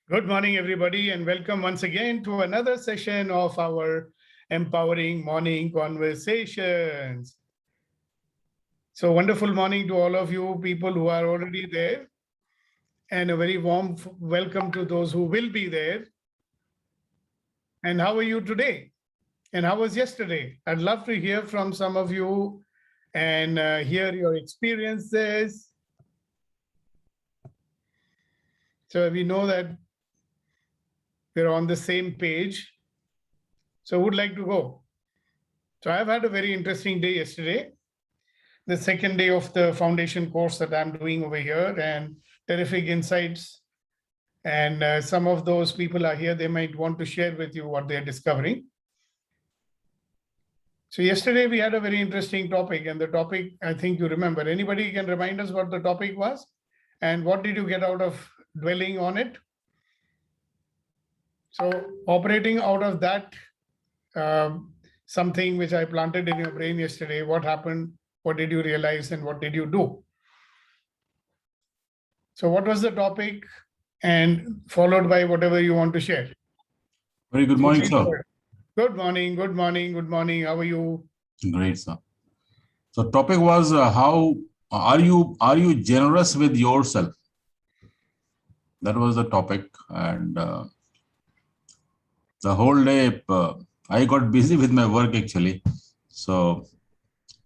Good morning, everybody, and welcome once again to another session of our empowering morning conversations. So, wonderful morning to all of you people who are already there, and a very warm welcome to those who will be there. And how are you today? And how was yesterday? I'd love to hear from some of you and hear your experiences. So, we know that we're on the same page. So, who would like to go? So I've had a very interesting day yesterday, the second day of the foundation course that I'm doing over here, and terrific insights. And some of those people are here, they might want to share with you what they're discovering. So yesterday we had a very interesting topic, and the topic, I think you remember. Anybody can remind us what the topic was? And what did you get out of dwelling on it? So operating out of that, something which I planted in your brain yesterday, what happened? What did you realize and what did you do? So what was the topic, and followed by whatever you want to share? Very good morning, sir. Good morning, good morning, good morning. How are you? Great, sir. So topic was how are you generous with yourself? That was the topic, and the whole day I got busy with my work actually. So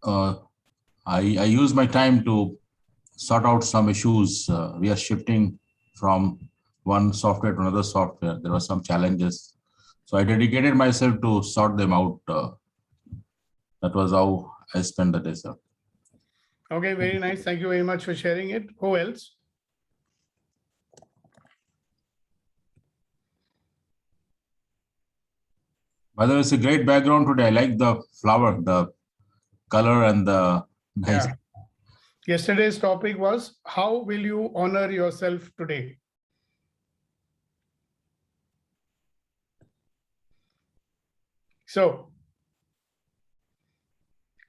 I used my time to sort out some issues. We are shifting from one software to another software. There were some challenges. So I dedicated myself to sort them out. That was how I spent the day, sir. Okay, very nice. Thank you very much for sharing it. Who else? By the way, it's a great background today. I like the flower, the color and the nice. Yeah. Yesterday's topic was, how will you honor yourself today? So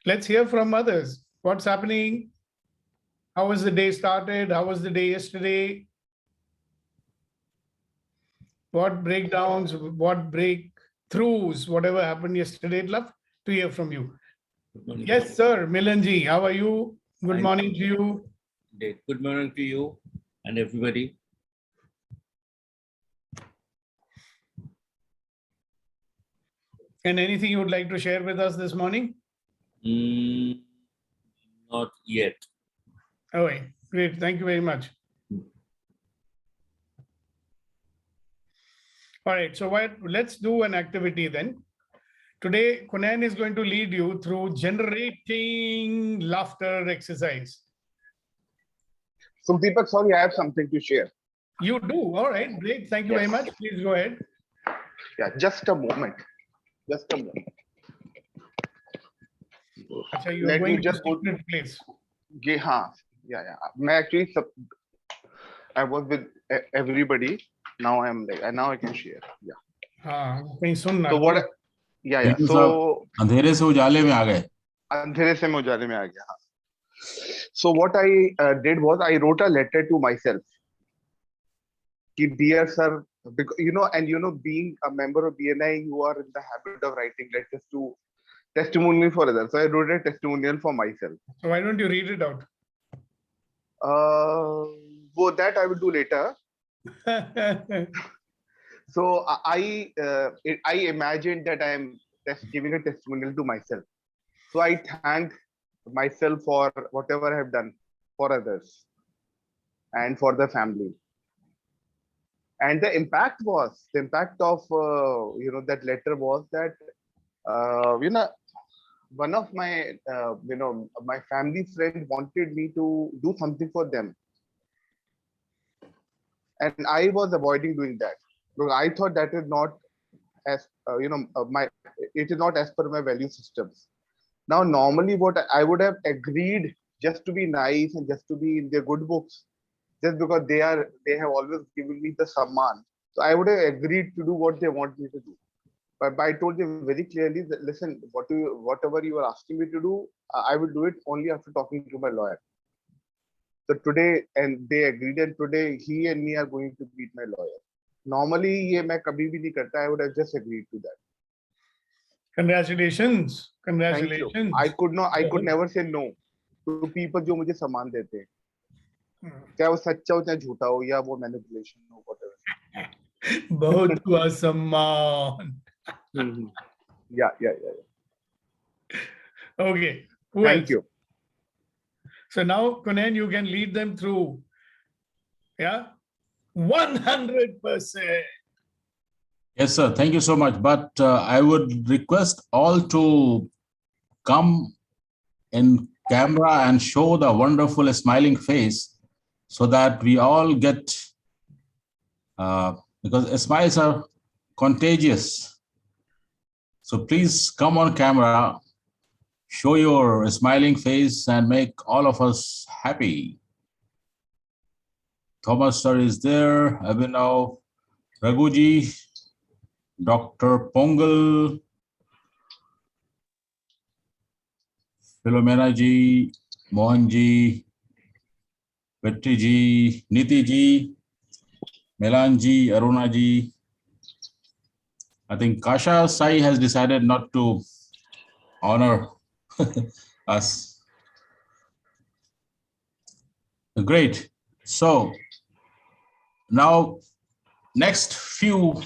let's hear from others. What's happening? How was the day started? How was the day yesterday? What breakdowns, what breakthroughs, whatever happened yesterday? I'd love to hear from you. Yes, sir. Milanji, how are you? Good morning to you. Good morning to you and everybody. And anything you would like to share with us this morning? Not yet. All right, great. Thank you very much. All right, so let's do an activity then. Today, Kunan is going to lead you through generating laughter exercise. Sukhdeepak, sorry, I have something to share. You do? All right, great. Thank you very much. Please go ahead. Yeah, just a moment. Just a moment. Achha, you are going to a secret place. Yeah. Actually, I was with everybody. Now I'm like, and now I can share. Yeah. So what? Yeah. So अंधेरे से उजाले में आ गए. अंधेरे से मैं उजाले में आ गया. So what I did was I wrote a letter to myself. Dear sir, because being a member of BNI, you are in the habit of writing letters to testimonial for others. So I wrote a testimonial for myself. So why don't you read it out? Well, that I will do later. So I imagined that I am giving a testimonial to myself. So I thanked myself for whatever I have done for others and for the family. And the impact of that letter was that one of my my family friend wanted me to do something for them, and I was avoiding doing that because I thought that is not as it is not as per my value systems. Now normally what I would have agreed just to be nice and just to be in their good books, just because they have always given me the samman. So I would have agreed to do what they want me to do. But I told them very clearly that, listen, whatever you are asking me to do, I will do it only after talking to my lawyer. So today, and they agreed, and today he and me are going to meet my lawyer. Normally ये मैं कभी भी नहीं करता. I would have just agreed to that. Congratulations. Thank you. Congratulations. I could never say no to people जो मुझे सामान देते हैं. चाहे वो सच्चा हो चाहे झूठा हो या वो मैनिपुलेशन हो, whatever. बहुत हुआ सम्मान. Yeah. Okay. Who Thank else? you. So now, Kunan, you can lead them through. Yeah. 100%. Yes, sir. Thank you so much. But I would request all to come in camera and show the wonderful smiling face so that we all get, because smiles are contagious. So please come on camera, show your smiling face and make all of us happy. Thomas sir is there, Abhinav, Raghuji, Dr. Pongal, Philomena ji, Mohan ji, Vetri ji, Niti ji, Melan ji, Aruna ji. I think Kasha Sai has decided not to honor us. Great. So now, next few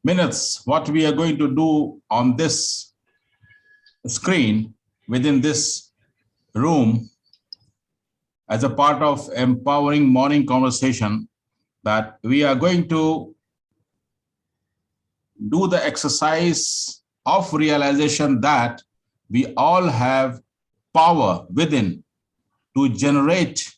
minutes, what we are going to do on this screen within this room as a part of empowering morning conversation, that we are going to do the exercise of realization that we all have power within to generate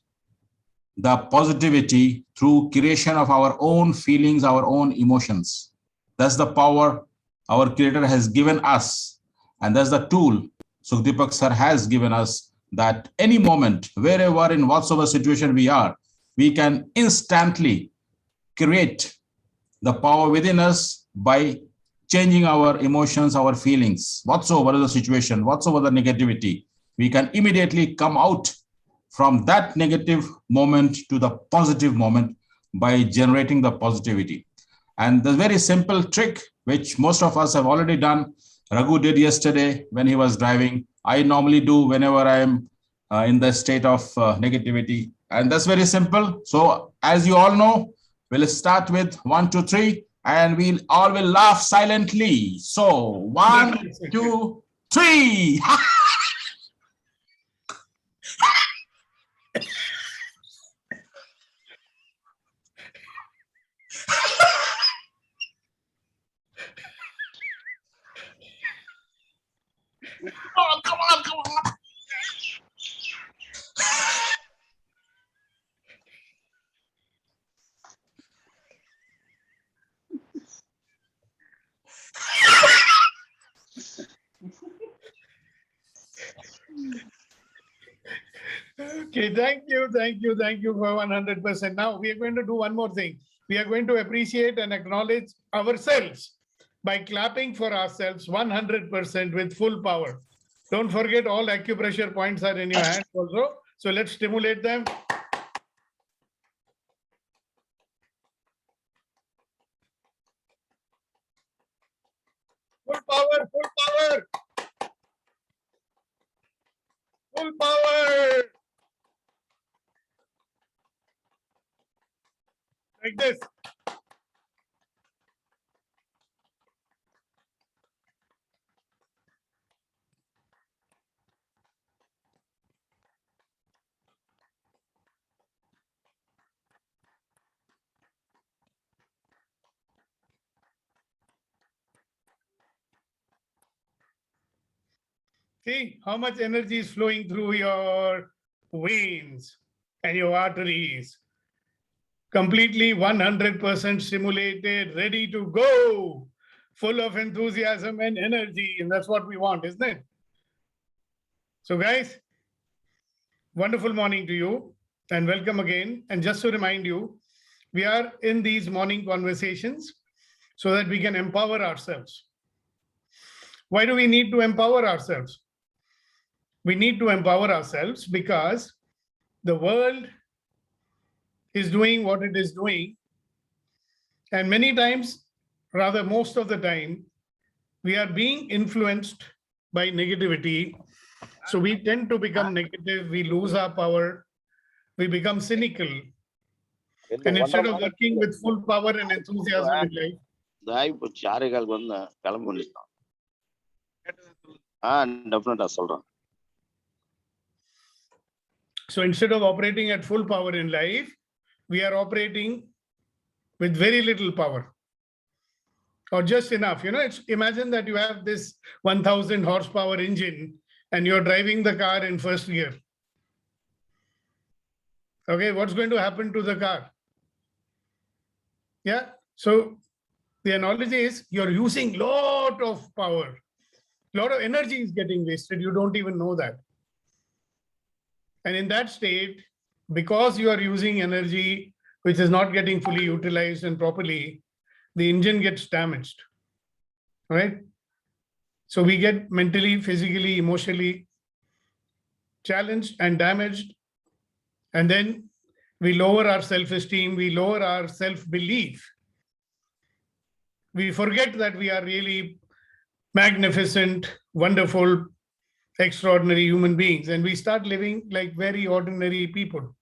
the positivity through creation of our own feelings, our own emotions. That's the power our Creator has given us. And that's the tool Sukhdeepak sir has given us, that any moment, wherever, in whatsoever situation we are, we can instantly create the power within us by changing our emotions, our feelings, whatsoever the situation, whatsoever the negativity. We can immediately come out from that negative moment to the positive moment by generating the positivity. And the very simple trick, which most of us have already done, Raghu did yesterday when he was driving. I normally do whenever I am in the state of negativity. And that's very simple. So as you all know, we'll start with 1, 2, 3, and we'll all will laugh silently. So 1, 2, 3. Come on. Okay, thank you for 100%. Now we are going to do one more thing. We are going to appreciate and acknowledge ourselves by clapping for ourselves 100% with full power. Don't forget, all acupressure points are in your hands also. So let's stimulate them. Full power, full power. Full power. Like this. See how much energy is flowing through your veins and your arteries. Completely 100% stimulated, ready to go, full of enthusiasm and energy. And that's what we want, isn't it? So guys, wonderful morning to you and welcome again. And just to remind you, we are in these morning conversations so that we can empower ourselves. Why do we need to empower ourselves? We need to empower ourselves because the world is doing what it is doing And many times, rather most of the time, we are being influenced by negativity. So we tend to become negative, we lose our power, we become cynical. And instead of working with full power and enthusiasm in life, so instead of operating at full power in life, we are operating with very little power or just enough. Imagine that you have this 1000 horsepower engine and you're driving the car in first gear. Okay, what's going to happen to the car? Yeah, so the analogy is you're using lot of power, lot of energy is getting wasted. You don't even know that. And in that state, because you are using energy which is not getting fully utilized and properly, the engine gets damaged, right? So we get mentally, physically, emotionally challenged and damaged. And then we lower our self-esteem, we lower our self-belief. We forget that we are really magnificent, wonderful, extraordinary human beings, and we start living like very ordinary people.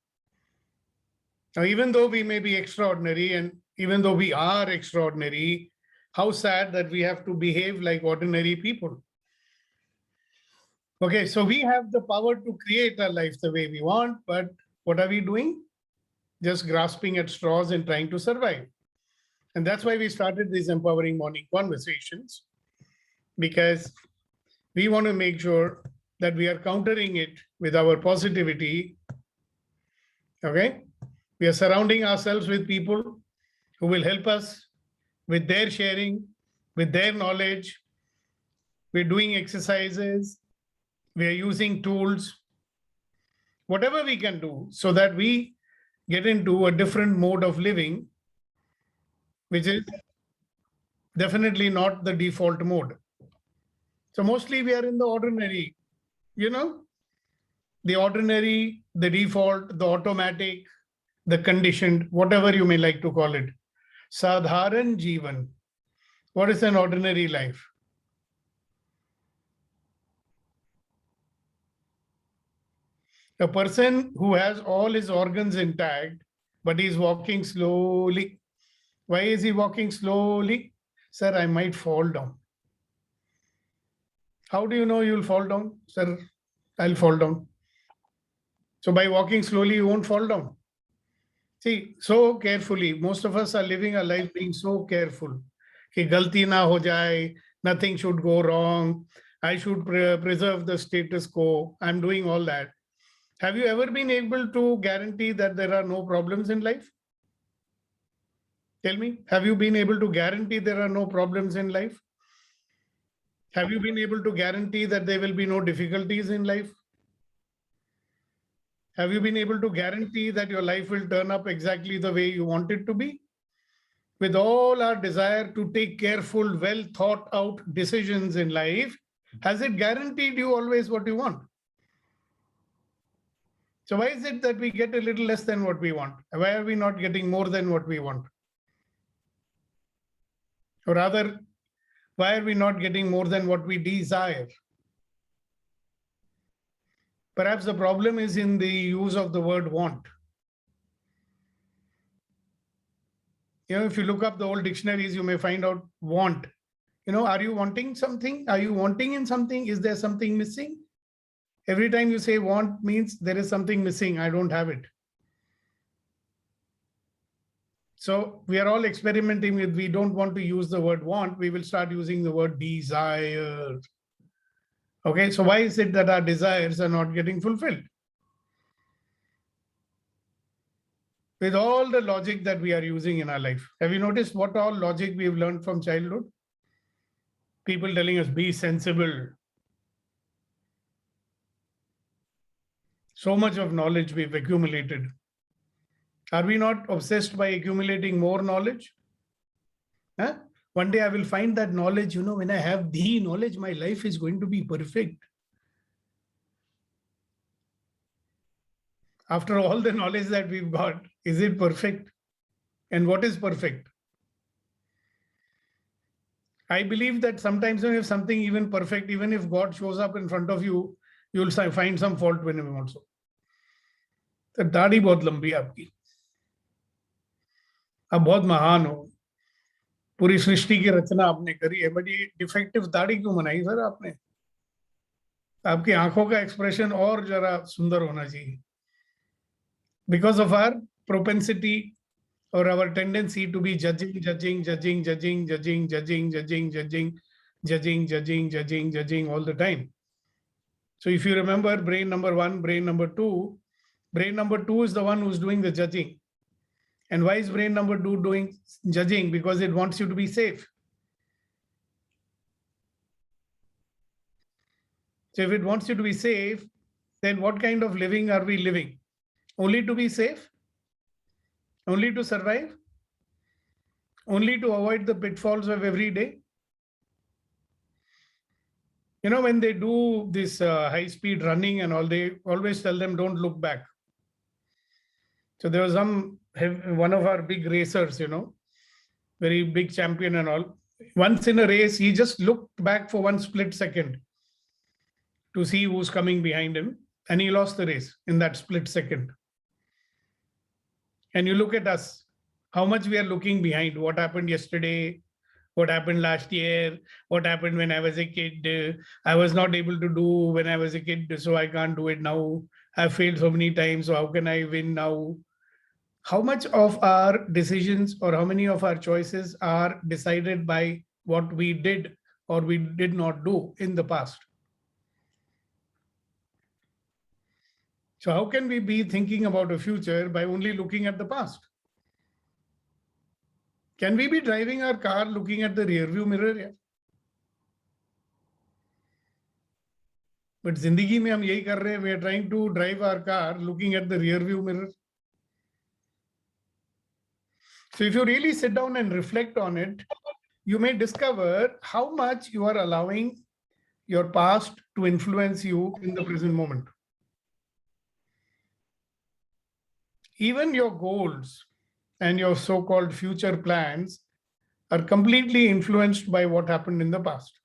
Now, even though we may be extraordinary and even though we are extraordinary, how sad that we have to behave like ordinary people. Okay, so we have the power to create our life the way we want, but what are we doing? Just grasping at straws and trying to survive. And that's why we started these empowering morning conversations, because we want to make sure that we are countering it with our positivity. Okay, we are surrounding ourselves with people who will help us with their sharing, with their knowledge. We're doing exercises, we are using tools, whatever we can do so that we get into a different mode of living, which is definitely not the default mode. So mostly we are in the ordinary, the ordinary, the default, the automatic, the conditioned, whatever you may like to call it. Sadharan Jeevan. What is an ordinary life? A person who has all his organs intact, but he's walking slowly. Why is he walking slowly? Sir, I might fall down. How do you know you'll fall down? Sir, I'll fall down. So by walking slowly, you won't fall down. See, so carefully, most of us are living a life being so careful. कि गलती ना हो जाए, nothing should go wrong, I should preserve the status quo, I'm doing all that. Have you ever been able to guarantee that there are no problems in life? Tell me, have you been able to guarantee there are no problems in life? Have you been able to guarantee that there will be no difficulties in life? Have you been able to guarantee that your life will turn up exactly the way you want it to be? With all our desire to take careful, well thought out decisions in life, has it guaranteed you always what you want? So why is it that we get a little less than what we want? Why are we not getting more than what we want? Or rather, why are we not getting more than what we desire? Perhaps the problem is in the use of the word want. If you look up the old dictionaries, you may find out want. Are you wanting something? Are you wanting in something? Is there something missing? Every time you say want means there is something missing. I don't have it. So we are all experimenting with, we don't want to use the word want. We will start using the word desire. Okay, so why is it that our desires are not getting fulfilled? With all the logic that we are using in our life. Have you noticed what all logic we've learned from childhood? People telling us, be sensible. So much of knowledge we've accumulated. Are we not obsessed by accumulating more knowledge? Huh? One day I will find that knowledge, when I have the knowledge, my life is going to be perfect. After all the knowledge that we've got, is it perfect? And what is perfect? I believe that sometimes when if something even perfect, even if God shows up in front of you, you'll find some fault with him also. तो दाढ़ी बहुत लंबी है आपकी, आप बहुत महान हो, पूरी सृष्टि की रचना आपने करी है, बट ये डिफेक्टिव दाढ़ी क्यों बनाई सर आपने? आपकी आंखों का एक्सप्रेशन और जरा सुंदर होना चाहिए. Because of our propensity or our tendency to be judging all the time. So if you remember brain number 1, brain number 2 is the one who's doing the judging. And why is brain number 2 doing judging? Because it wants you to be safe. So if it wants you to be safe, then what kind of living are we living? Only to be safe? Only to survive? Only to avoid the pitfalls of every day? You know, when they do this high-speed running and all, they always tell them, don't look back. So there was one of our big racers, you know, very big champion and all. Once in a race, he just looked back for 1 split second to see who's coming behind him, and he lost the race in that split second. And you look at us, how much we are looking behind, what happened yesterday, what happened last year, what happened when I was a kid, I was not able to do when I was a kid, so I can't do it now. I've failed so many times, so how can I win now? How much of our decisions or how many of our choices are decided by what we did or we did not do in the past? So how can we be thinking about a future by only looking at the past? Can we be driving our car looking at the rear view mirror? Yeah? But zindagi mein hum yahi kar rahe hain, we are trying to drive our car looking at the rear view mirror. So if you really sit down and reflect on it, you may discover how much you are allowing your past to influence you in the present moment. Even your goals and your so-called future plans are completely influenced by what happened in the past.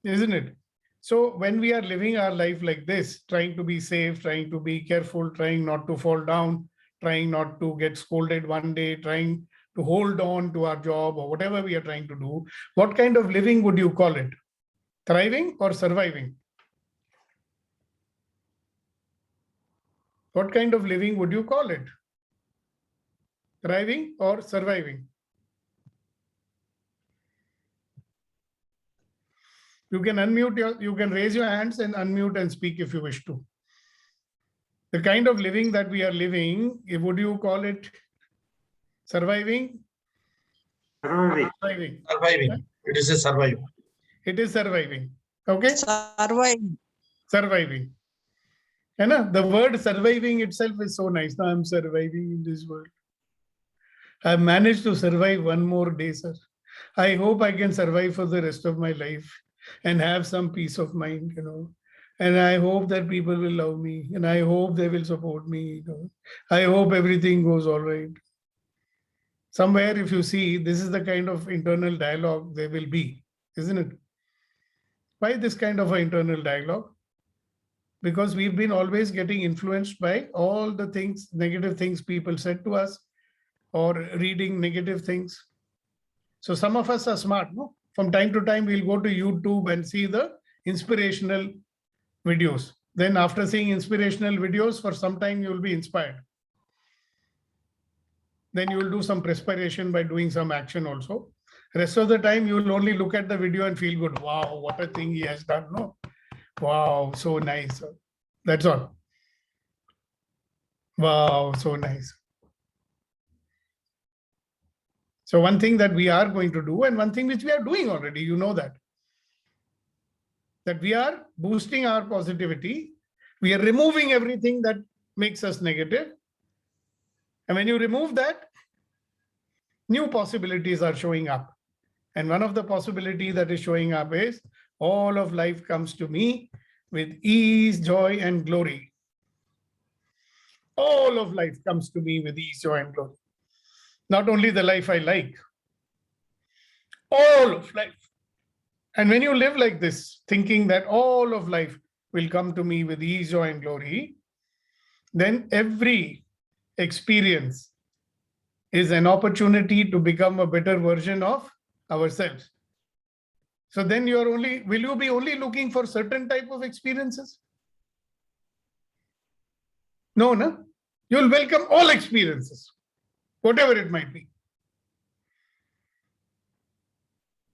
Isn't it? So when we are living our life like this, trying to be safe, trying to be careful, trying not to fall down, trying not to get scolded one day, trying to hold on to our job or whatever we are trying to do, what kind of living would you call it? Thriving or surviving? What kind of living would you call it? Thriving or surviving? You can you can raise your hands and unmute and speak if you wish to. The kind of living that we are living, would you call it surviving? Surviving. Surviving. Surviving. It is a surviving. It is surviving. Okay? Surviving. Surviving. The word surviving itself is so nice. Now I'm surviving in this world. I've managed to survive one more day, sir. I hope I can survive for the rest of my life and have some peace of mind, And I hope that people will love me, and I hope they will support me. I hope everything goes all right. Somewhere, if you see, this is the kind of internal dialogue there will be, isn't it? Why this kind of an internal dialogue? Because we've been always getting influenced by all the things, negative things people said to us, or reading negative things. So some of us are smart, no? From time to time, we'll go to YouTube and see the inspirational videos. Then after seeing inspirational videos, for some time, you'll be inspired. Then you will do some perspiration by doing some action also. Rest of the time, you will only look at the video and feel good. Wow, what a thing he has done, no? Wow, so nice. That's all. Wow, so nice. So one thing that we are going to do, and one thing which we are doing already, you know that we are boosting our positivity. We are removing everything that makes us negative. And when you remove that, new possibilities are showing up. And one of the possibilities that is showing up is all of life comes to me with ease, joy, and glory. All of life comes to me with ease, joy, and glory. Not only the life I like, all of life. And when you live like this, thinking that all of life will come to me with ease, joy, and glory, then every experience is an opportunity to become a better version of ourselves. So then will you be only looking for certain type of experiences? No, no. You'll welcome all experiences, whatever it might be.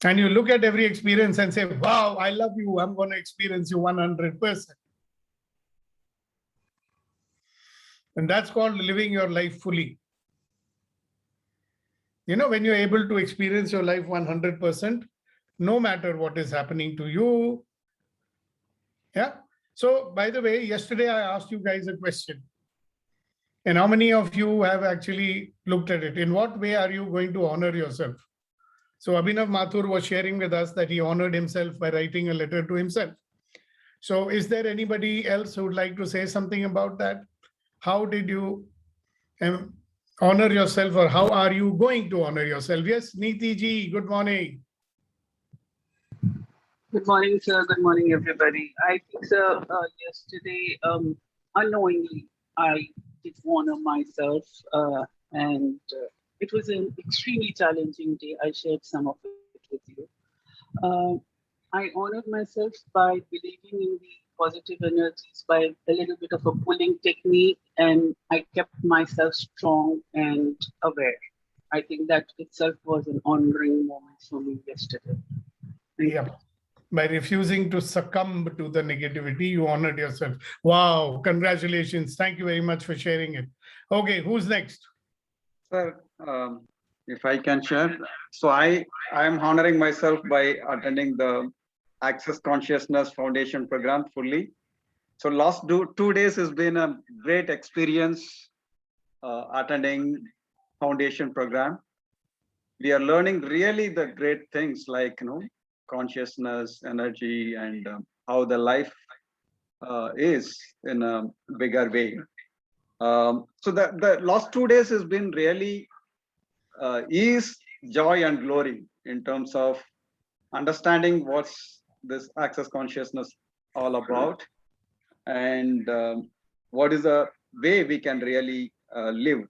And you look at every experience and say, wow, I love you. I'm going to experience you 100%. And that's called living your life fully. You know, when you're able to experience your life 100%, no matter what is happening to you. Yeah. So, by the way, yesterday I asked you guys a question. And how many of you have actually looked at it? In what way are you going to honor yourself? So Abhinav Mathur was sharing with us that he honored himself by writing a letter to himself. So is there anybody else who would like to say something about that? How did you honor yourself, or how are you going to honor yourself? Yes, Neeti ji, good morning. Good morning, sir. Good morning, everybody. I think, sir, yesterday, unknowingly, I did honor myself, and it was an extremely challenging day. I shared some of it with you. I honored myself by believing in the positive energies, by a little bit of a pulling technique, and I kept myself strong and aware. I think that itself was an honoring moment for me yesterday. Yeah. By refusing to succumb to the negativity, you honored yourself. Wow, congratulations. Thank you very much for sharing it. Okay, who's next? Sir, if I can share. So I am honoring myself by attending the Access Consciousness Foundation program fully. So last 2 days has been a great experience attending foundation program. We are learning really the great things like, consciousness, energy, and how the life is in a bigger way. So the last 2 days has been really ease, joy, and glory in terms of understanding what's this access consciousness all about, and what is the way we can really live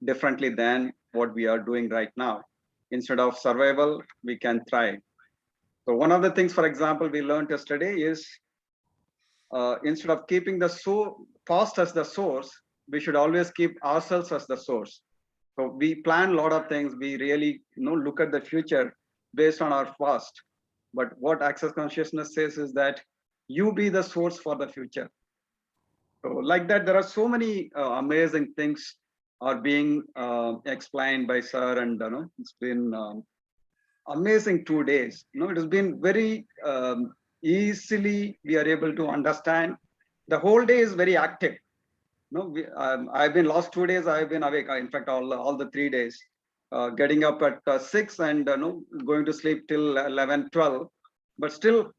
differently than what we are doing right now. Instead of survival, we can thrive. So one of the things, for example, we learned yesterday is instead of keeping the past as the source, we should always keep ourselves as the source. So we plan a lot of things. We really look at the future based on our past. But what access consciousness says is that you be the source for the future. So like that, there are so many amazing things are being explained by sir, and it's been amazing 2 days. It has been very easily we are able to understand. The whole day is very active. I've been last 2 days. I've been awake. In fact, all the 3 days, getting up at 6 and going to sleep till 11, 12. But still,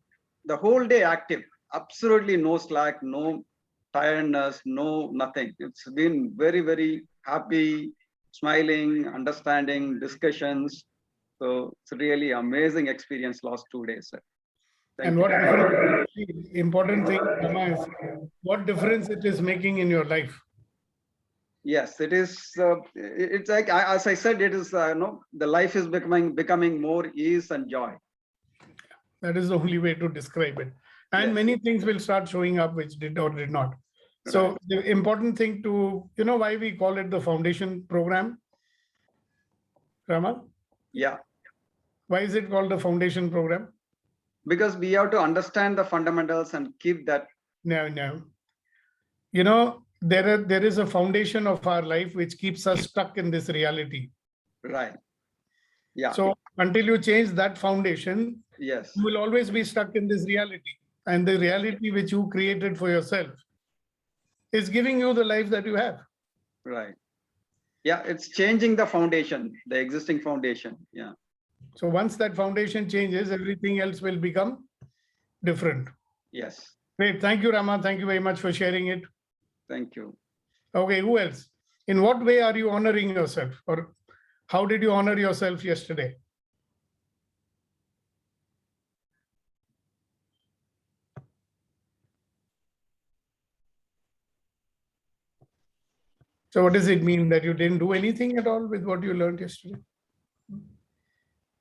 the whole day active. Absolutely no slack, no tiredness, no nothing. It's been very, very happy, smiling, understanding, discussions. So it's really amazing experience last 2 days, sir. And what difference, important thing, Rama, is what difference it is making in your life. Yes, it is. It's like, as I said, it is. The life is becoming more ease and joy. That is the only way to describe it. And Yes. many things will start showing up which did or did not. So Right. the important thing to, why we call it the foundation program, Rama? Yeah. Why is it called the foundation program? Because we have to understand the fundamentals and keep that. No. There is a foundation of our life which keeps us stuck in this reality. Right. Yeah. So until you change that foundation, Yes. you will always be stuck in this reality. And the reality which you created for yourself is giving you the life that you have. Right. Yeah, it's changing the foundation, the existing foundation. Yeah. So once that foundation changes, everything else will become different. Yes. Great. Thank you, Rama. Thank you very much for sharing it. Thank you. Okay, who else? In what way are you honoring yourself? Or how did you honor yourself yesterday? So what does it mean that you didn't do anything at all with what you learned yesterday?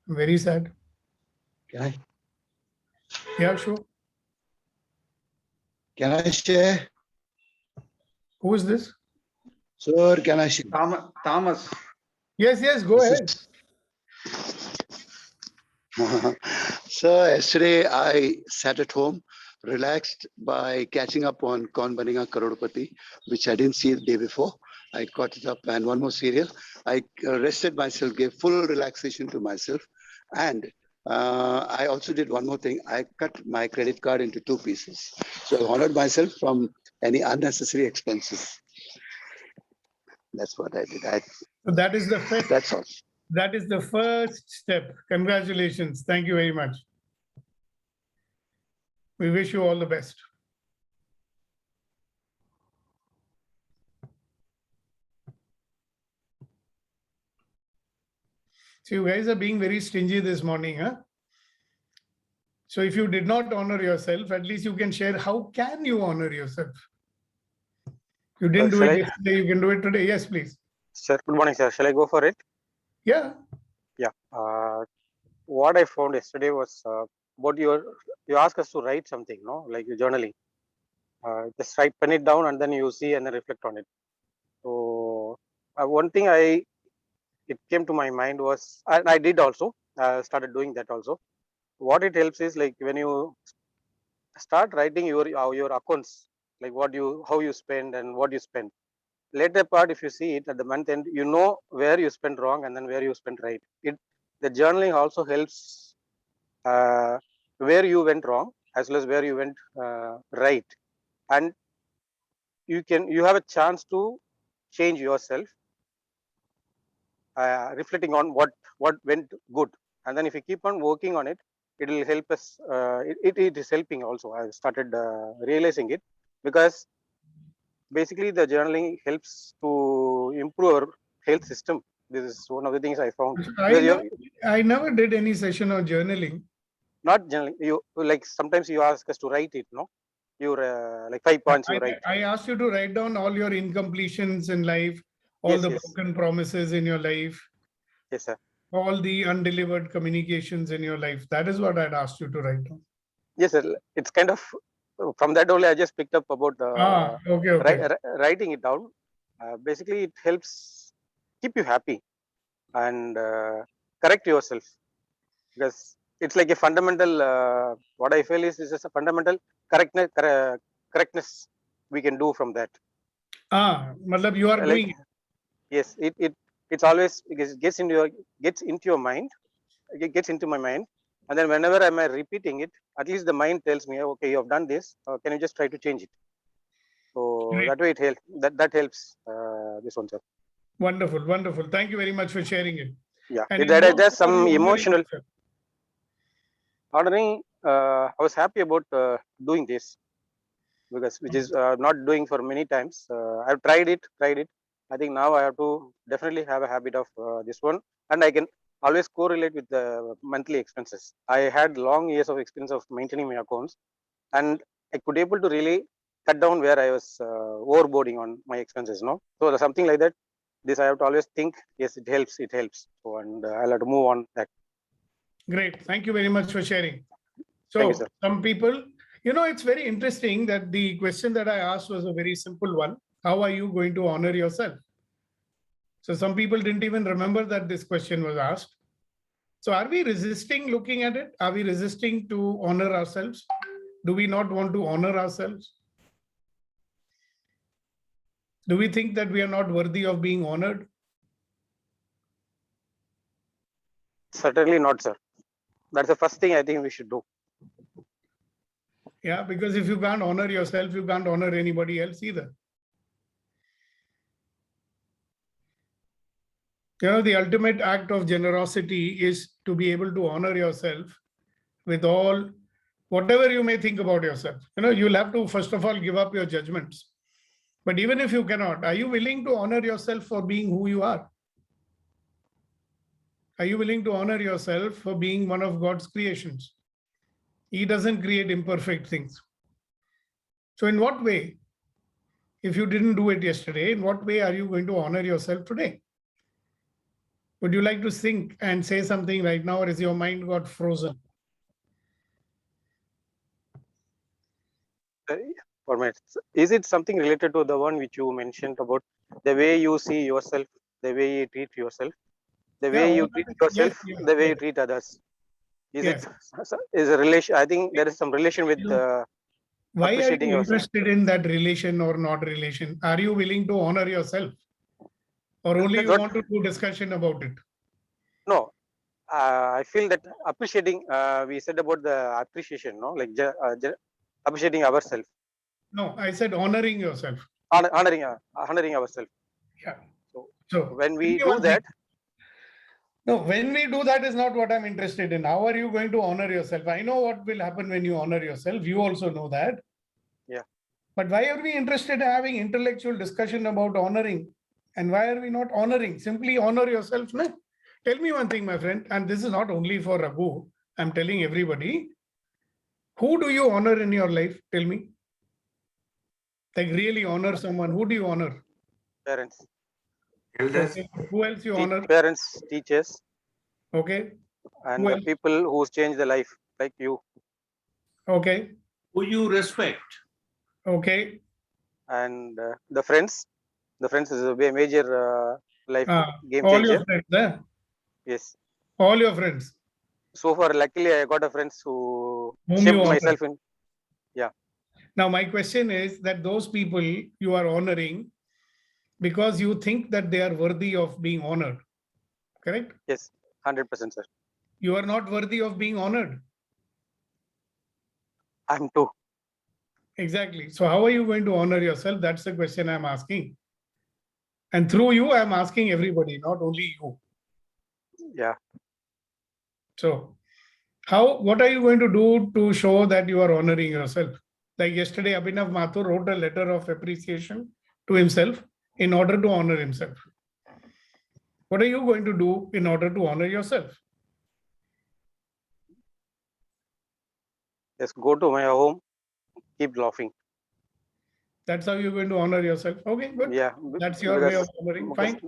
Very sad. Can Yeah, sure. I share? Who is this? Sir, can I share? Thomas. Yes, go ahead. Sir, yesterday I sat at home, relaxed by catching up on Kaun Banega Crorepati, which I didn't see the day before. I caught it up, and one more serial. I rested myself, gave full relaxation to myself, and I also did one more thing. I cut my credit card into 2 pieces. So I honored myself from any unnecessary expenses. That's what I did. So that is the first. That's all. That is the first step. Congratulations. Thank you very much. We wish you all the best. So you guys are being very stingy this morning, huh? So if you did not honor yourself, at least you can share how can you honor yourself. You didn't do it yesterday, you can do it today. Yes, please. Sir, good morning, sir. Shall I go for it? Yeah. Yeah. What I found yesterday was what you asked us to write something, no, like your journaling. Just write, pen it down, and then you see and then reflect on it. So one thing it came to my mind was, and I did also started doing that also. What it helps is like when you start writing your accounts, like how you spend and what you spend. Later part, if you see it at the month end, you know where you spend wrong and then where you spend right. The journaling also helps where you went wrong as well as where you went right, and you have a chance to change yourself, reflecting on what went good, and then if you keep on working on it, it will help us. It is helping also. I started realizing it, because basically the journaling helps to improve our health system. This is one of the things I found. I never did any session on journaling. Not journaling. You like sometimes you ask us to write it, no? Your like 5 points you write. I asked you to write down all your incompletions in life, all the broken promises in your life. Yes, sir. All the undelivered communications in your life. That is what I'd asked you to write down. Yes, sir. It's kind of from that only I just picked up about the writing it down. Basically, it helps keep you happy and correct yourself, because it's like a fundamental. What I feel is a fundamental correctness we can do from that. Matlab you are like, doing it. Yes, it's always gets into your mind. It gets into my mind, and then whenever I'm repeating it, at least the mind tells me, okay, you have done this. Can you just try to change it? So that way it helps. That helps this one, sir. Wonderful, wonderful. Thank you very much for sharing it. Yeah, there's some emotional honoring. I was happy about doing this, because which is not doing for many times. I've tried it. I think now I have to definitely have a habit of this one, and I can always correlate with the monthly expenses. I had long years of experience of maintaining my accounts, and I could able to really cut down where I was overboarding on my expenses. No, so something like that. This I have to always think. Yes, it helps. So, and I'll have to move on that. Great. Thank you very much for sharing. So some people, it's very interesting that the question that I asked was a very simple one. How are you going to honor yourself? So some people didn't even remember that this question was asked. So are we resisting looking at it? Are we resisting to honor ourselves? Do we not want to honor ourselves? Do we think that we are not worthy of being honored? Certainly not, sir. That's the first thing I think we should do. Yeah, because if you can't honor yourself, you can't honor anybody else either. The ultimate act of generosity is to be able to honor yourself with all, whatever you may think about yourself. You'll have to, first of all, give up your judgments. But even if you cannot, are you willing to honor yourself for being who you are? Are you willing to honor yourself for being one of God's creations? He doesn't create imperfect things. So in what way if you didn't do it yesterday, in what way are you going to honor yourself today? Would you like to think and say something right now, or is your mind got frozen? For me, is it something related to the one which you mentioned about the way you see yourself, the way you treat yourself, the way you treat yourself, the way you treat others? Is it is a relation? I think there is some relation with why are appreciating you yourself. interested in that relation or not relation? Are you willing to honor yourself, or only you want to do discussion about it? No, I feel that appreciating. We said about the appreciation, no, like appreciating ourselves. No, I said honoring yourself. Honoring ourselves. Yeah. So when we do that. No, when we do that is not what I'm interested in. How are you going to honor yourself? I know what will happen when you honor yourself. You also know that. Yeah. But why are we interested in having intellectual discussion about honoring? And why are we not honoring? Simply honor yourself. No? Tell me one thing, my friend, and this is not only for Raghu. I'm telling everybody. Who do you honor in your life? Tell me. Like really honor someone. Who do you honor? Parents. Elders. Okay. Who else you honor? Parents, teachers. Okay. And the people who's changed the life, like you. Okay. Who you respect. Okay. And the friends. The friends is a major life game all changer. Your friends, Yes. All your friends. So far, luckily, I got a friends whom shaped myself in. Yeah. Now, my question is that those people you are honoring because you think that they are worthy of being honored. Correct? Yes, 100%, sir. You are not worthy of being honored. I'm too. Exactly. So how are you going to honor yourself? That's the question I'm asking. And through you, I'm asking everybody, not only you. Yeah. So what are you going to do to show that you are honoring yourself? Like yesterday, Abhinav Mathur wrote a letter of appreciation to himself in order to honor himself. What are you going to do in order to honor yourself? Just go to my home, keep laughing. That's how you're going to honor yourself. Okay, good. Yeah. That's your way of honoring. Fine.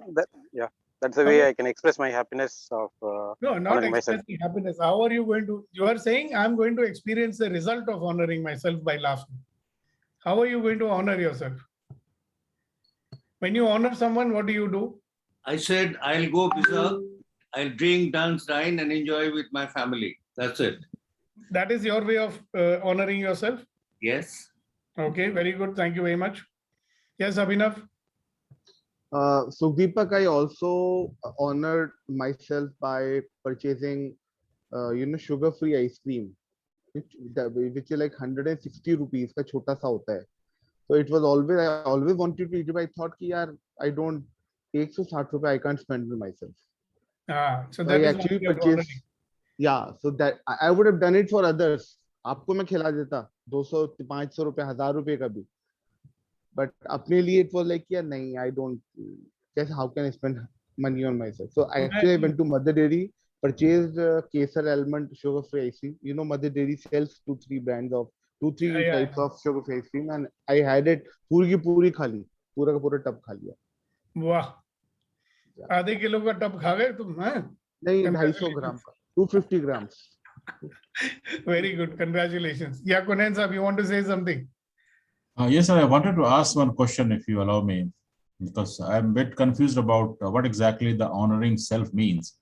That's the way I can express my happiness of no, not honoring myself. Expressing happiness. How are you going to? You are saying I'm going to experience the result of honoring myself by laughing. How are you going to honor yourself? When you honor someone, what do? I said I'll go berserk. I'll drink, dance, dine, and enjoy with my family. That's it. That is your way of honoring yourself? Yes. Okay, very good. Thank you very much. Yes, Abhinav? Sukhdeepak, I also honored myself by purchasing, sugar-free ice cream, which is like 160 rupees. का छोटा सा होता है. So it was always, I always wanted to eat it, but I thought कि यार, I don't, 160 रुपए I can't spend with myself. So that I is actually purchased. Yeah, so that I would have done it for others. आपको मैं खिला देता 200, 500 रुपए, 1000 रुपए का भी. But अपने लिए it was like yeah, नहीं, I don't. Guess how can I spend money on myself? So actually I went to Mother Dairy, purchased Kesar almond sugar-free ice cream. You know, Mother Dairy sells 2-3 brands of 2-3 types of sugar-free ice cream, and I had it पूरी की पूरी खा ली, पूरा का पूरा tub खा लिया. वाह, आधे किलो का टब खा गए तुम? नहीं, 250 ग्राम का, 250 grams. Very good, congratulations. Yeah, Kunen sir, you want to say something? Yes, sir. I wanted to ask one question, if you allow me, because I'm a bit confused about what exactly the honoring self means.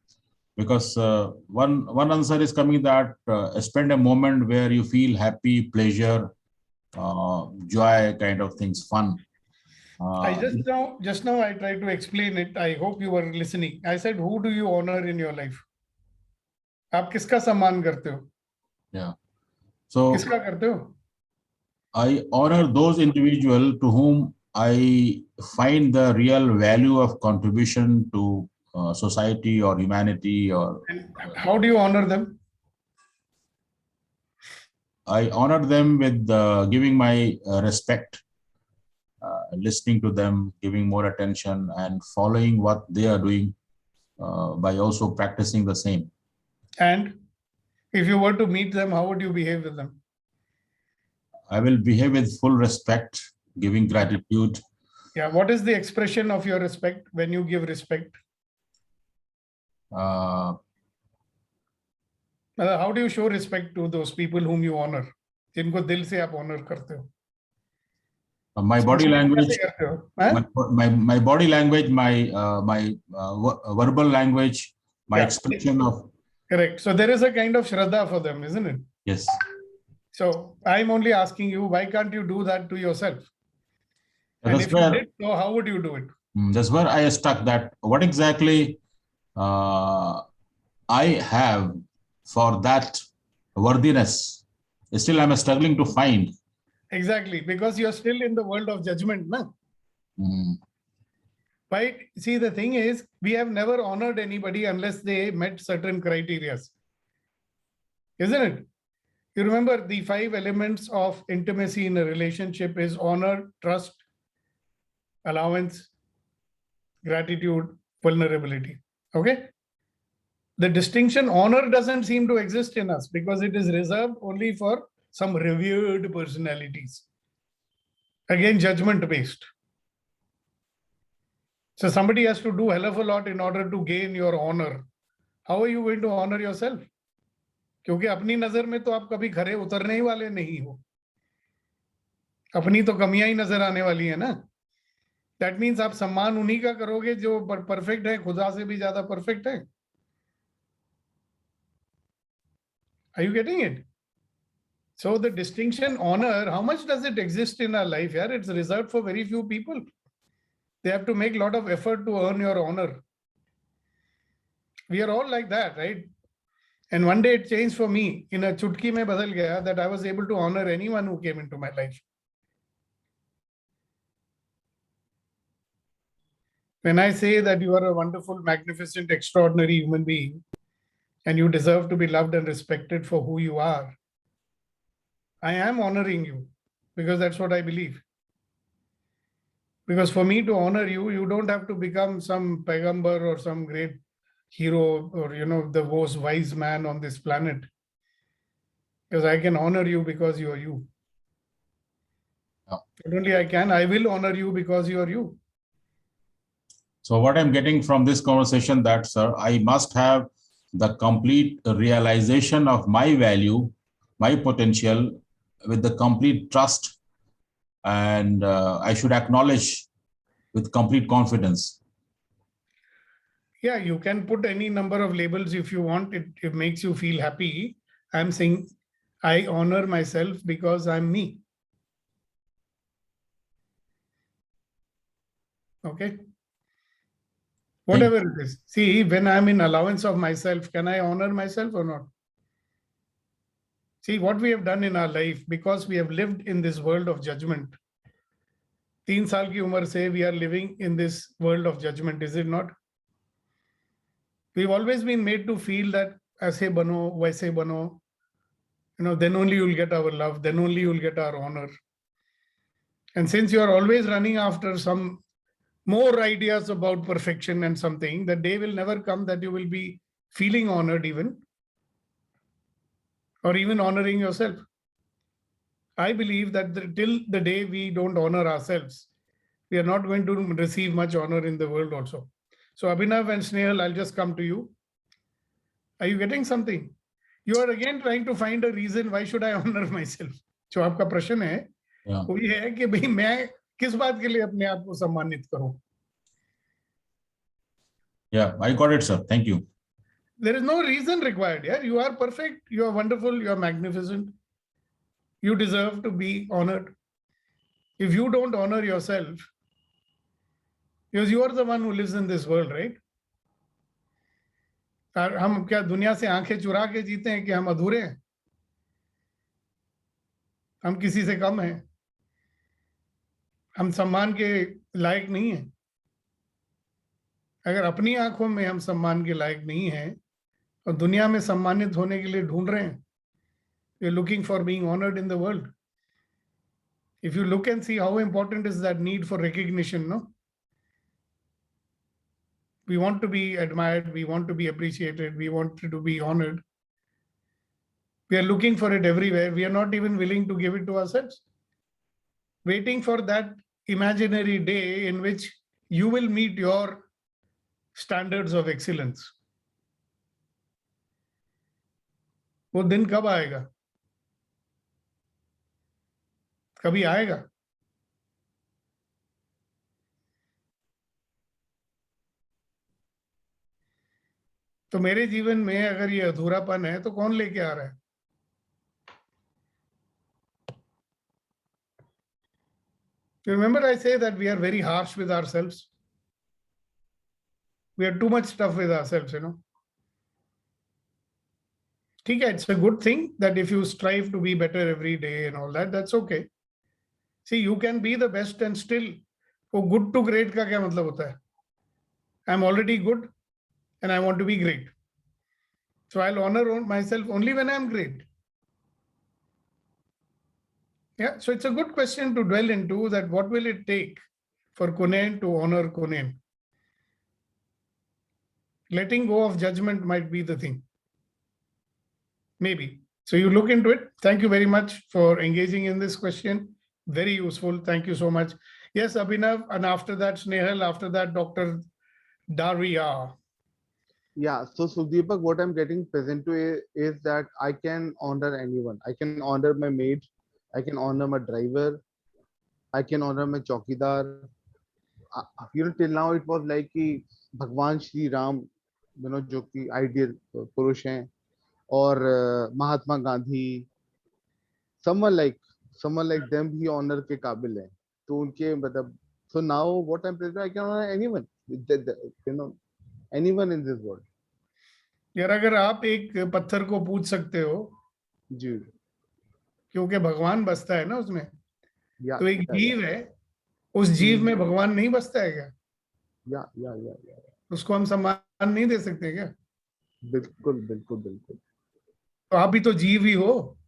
Because one answer is coming that spend a moment where you feel happy, pleasure, joy, kind of things, fun. I just now I tried to explain it. I hope you were listening. I said, who do you honor in your life? आप किसका सम्मान करते हो? Yeah. So किसका करते हो? I honor those individuals to whom I find the real value of contribution to society or humanity. Or how do you honor them? I honor them with giving my respect, listening to them, giving more attention, and following what they are doing by also practicing the same. And if you were to meet them, how would you behave with them? I will behave with full respect giving gratitude. Yeah. What is the expression of your respect when you give respect? How do you show respect to those people whom you honor? जिनको दिल से आप honor करते हो? My body language, कैसे करते हो? हाँ? my body language, my verbal language, my Yeah. expression of. Correct. So there is a kind of shraddha for them, isn't it? Yes. So I'm only asking you, why can't you do that to yourself? And That's if you where, did, so how would you do it? that's where I stuck that. What exactly I have for that worthiness? Still, I'm struggling to find. Exactly, because you're still in the world of judgment, no? Mm. Right? See, the thing is, we have never honored anybody unless they met certain criteria. Isn't it? You remember the 5 elements of intimacy in a relationship is honor, trust, allowance, gratitude, vulnerability. Okay? The distinction honor doesn't seem to exist in us because it is reserved only for some revered personalities. Again, judgment based. So somebody has to do hell of a lot in order to gain your honor. How are you going to honor yourself? क्योंकि अपनी नजर में तो आप कभी खरे उतरने ही वाले नहीं हो. अपनी तो कमियां ही नजर आने वाली है ना. That means आप सम्मान उन्हीं का करोगे जो परफेक्ट है, खुदा से भी ज्यादा परफेक्ट है. Are you getting it? So the distinction honor, how much does it exist in our life? Yeah, it's reserved for very few people. They have to make a lot of effort to earn your honor. We are all like that, right? And one day it changed for me. In a chutki mein badal gaya that I was able to honor anyone who came into my life. When I say that you are a wonderful, magnificent, extraordinary human being, and you deserve to be loved and respected for who you are, I am honoring you because that's what I believe. Because for me to honor you, you don't have to become some Paigambar or some great hero or, the most wise man on this planet. Because I can honor you because you are you. Yeah. Not only I will honor you because you are you. So what I'm getting from this conversation that, sir, I must have the complete realization of my value, my potential with the complete trust, and I should acknowledge with complete confidence. Yeah, you can put any number of labels if you want. It makes you feel happy. I'm saying I honor myself because I'm me. Okay. Whatever it is. See, when I'm in allowance of myself, can I honor myself or not? See, what we have done in our life, because we have lived in this world of judgment. 3 saal ki umar se we are living in this world of judgment, is it not? We've always been made to feel that aise bano, waise bano, then only you'll get our love, then only you'll get our honor. And since you are always running after some more ideas about perfection and something, the day will never come that you will be feeling honored even, or even honoring yourself. I believe that till the day we don't honor ourselves, we are not going to receive much honor in the world also. So Abhinav and Snehal, I'll just come to you. Are you getting something? You are again trying to find a reason why should I honor myself. जो आपका प्रश्न है वो ये है कि भाई मैं किस बात के लिए अपने आप को सम्मानित करूं. Yeah, I got it, sir. Thank you. There is no reason required. Yeah, you are perfect. You are wonderful. You are magnificent. You deserve to be honored. If you don't honor yourself, because you are the one who lives in this world, right? हम क्या दुनिया से आंखें चुरा के जीते हैं कि हम अधूरे हैं? हम किसी से कम हैं? हम सम्मान के लायक नहीं हैं? अगर अपनी आंखों में हम सम्मान के लायक नहीं हैं और दुनिया में सम्मानित होने के लिए ढूंढ रहे हैं, we are looking for being honored in the world. If you look and see how important is that need for recognition, no? We want to be admired, we want to be appreciated, we want to be honored. We are looking for it everywhere. We are not even willing to give it to ourselves. waiting for that imaginary day in which you will meet your standards of excellence. वो दिन कब आएगा? कभी आएगा? तो मेरे जीवन में अगर ये अधूरापन है तो कौन लेके आ रहा है? Remember I say that we are very harsh with ourselves. We are too much tough with ourselves, you know. ठीक है, it's a good thing that if you strive to be better every day and all that, that's okay. See, you can be the best and still, वो good to great का क्या मतलब होता है? I'm already good and I want to be great. So I'll honor myself only when I'm great. Yeah, so it's a good question to dwell into, that what will it take for Kunen to honor Kunen? Letting go of judgment might be the thing. Maybe. So you look into it. Thank you very much for engaging in this question. Very useful. Thank you so much. Yes, Abhinav, and after that, Snehal, after that, Dr. Daria. Yeah, so Sukhdeepak, what I'm getting present to is that I can honor anyone. I can honor my maid, I can honor my driver, I can honor my chowkidar. Till now it was like कि भगवान श्री राम, जो कि ideal पुरुष हैं, और Mahatma Gandhi, someone like them भी honor के काबिल हैं. तो उनके मतलब, so now what I'm present, I can honor anyone, anyone in this world. यार अगर आप एक पत्थर को पूछ सकते हो जी, क्योंकि भगवान बसता है ना उसमें, तो एक या, जीव है, उस जीव में भगवान नहीं बसता है क्या? या. उसको हम सम्मान नहीं दे सकते क्या? बिल्कुल बिल्कुल बिल्कुल. तो आप भी तो जीव ही हो.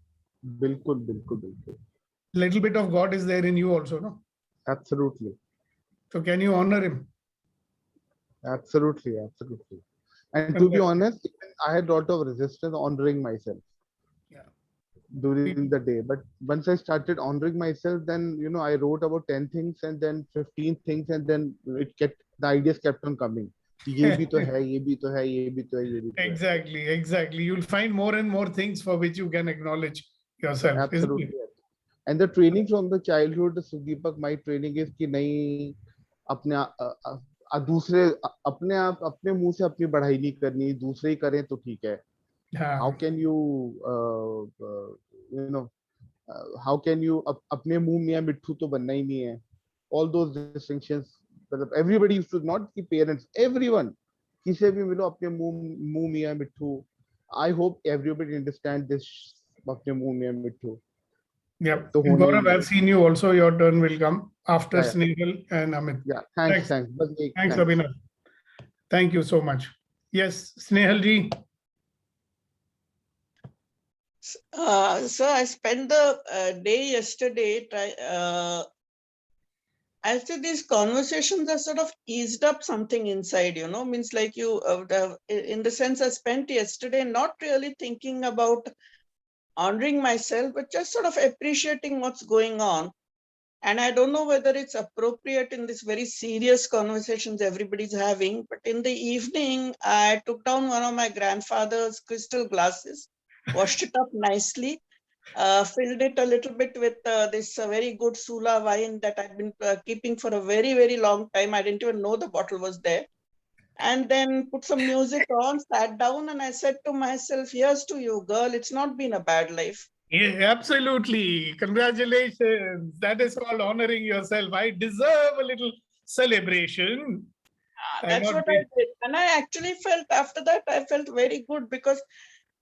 बिल्कुल बिल्कुल बिल्कुल. Little bit of God is there in you also, no? Absolutely. So can you honor him? Absolutely. And to be honest, I had a lot of resistance honoring myself. Yeah. During the day, but once I started honoring myself, then I wrote about 10 things and then 15 things, and then the ideas kept on coming. ये भी तो है, ये भी तो है, ये भी तो है, ये भी तो है. Exactly. You'll find more and more things for which you can acknowledge yourself. Absolutely. And the training from the childhood, Sukhdeepak, my training is कि नहीं अपने दूसरे अपने आप अपने मुंह से अपनी बढ़ाई नहीं करनी, दूसरे ही करें तो ठीक है. How can you how can you अपने मुंह मियां मिट्ठू तो बनना ही नहीं है. All those distinctions, everybody used to, not the parents, everyone, किसे भी मिलो अपने मुंह मियां मिट्ठू. I hope everybody understand this, अपने मुंह मियां मिट्ठू. Yep. Gaurav, I've seen you also. Your turn will come after Snehal and Amit. Yeah, thanks. Thanks, Abhinav. Thank you so much. Yes, Snehal ji. So I spent the day yesterday after these conversations have sort of eased up something inside, means like you, in the sense I spent yesterday not really thinking about honoring myself, but just sort of appreciating what's going on. And I don't know whether it's appropriate in this very serious conversations everybody's having, but in the evening, I took down one of my grandfather's crystal glasses, washed it up nicely, filled it a little bit with this very good Sula wine that I've been keeping for a very, very long time. I didn't even know the bottle was there. And then put some music on, sat down, and I said to myself, here's to you, girl. It's not been a bad life. Yeah, absolutely. Congratulations. That is called honoring yourself. I deserve a little celebration. That's what I did. And I actually felt, after that, I felt very good, because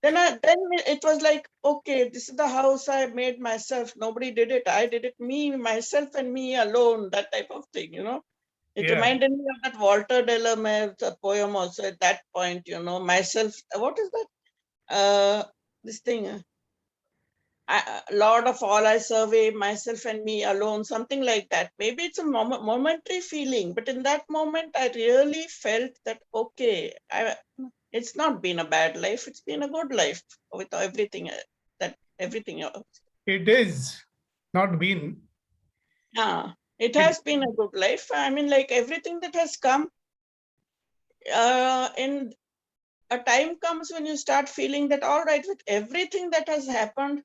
then it was like, okay, this is the house I made myself. Nobody did it. I did it, me, myself, and me alone, that type of thing, It reminded me of that Walter de la Mare's poem also at that point, myself. What is that? This thing. Lord of all I survey, myself and me alone, something like that. Maybe it's a momentary feeling, but in that moment, I really felt that, okay, it's not been a bad life. It's been a good life with everything else. It is not been. It has been a good life. I mean, like everything that has come, in a time comes when you start feeling that, all right, with everything that has happened,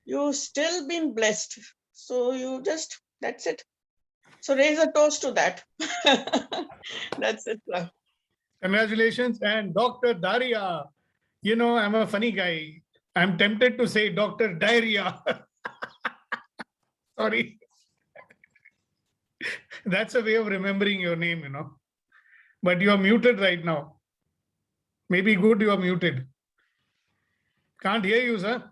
you've still been blessed. So you just, that's it. So raise a toast to that. That's it. Congratulations. And Dr. Daria, you know, I'm a funny guy. I'm tempted to say Dr. Diarrhea. Sorry. That's a way of remembering your name, you know. But you are muted right now. Maybe good you are muted. Can't hear you, sir.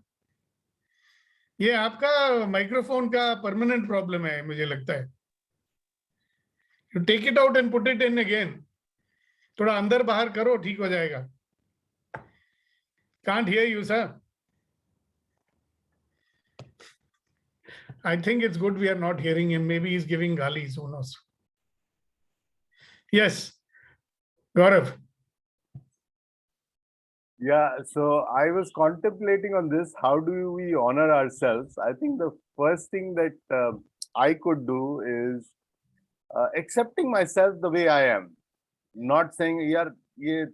ये आपका microphone का permanent problem है मुझे लगता है. You take it out and put it in again. थोड़ा अंदर बाहर करो, ठीक हो जाएगा. Can't hear you, sir. I think it's good we are not hearing him. Maybe he's giving galis, who knows. Yes, Gaurav. Yeah, so I was contemplating on this. How do we honor ourselves? I think the first thing that I could do is accepting myself the way I am. Not saying, yaar, ye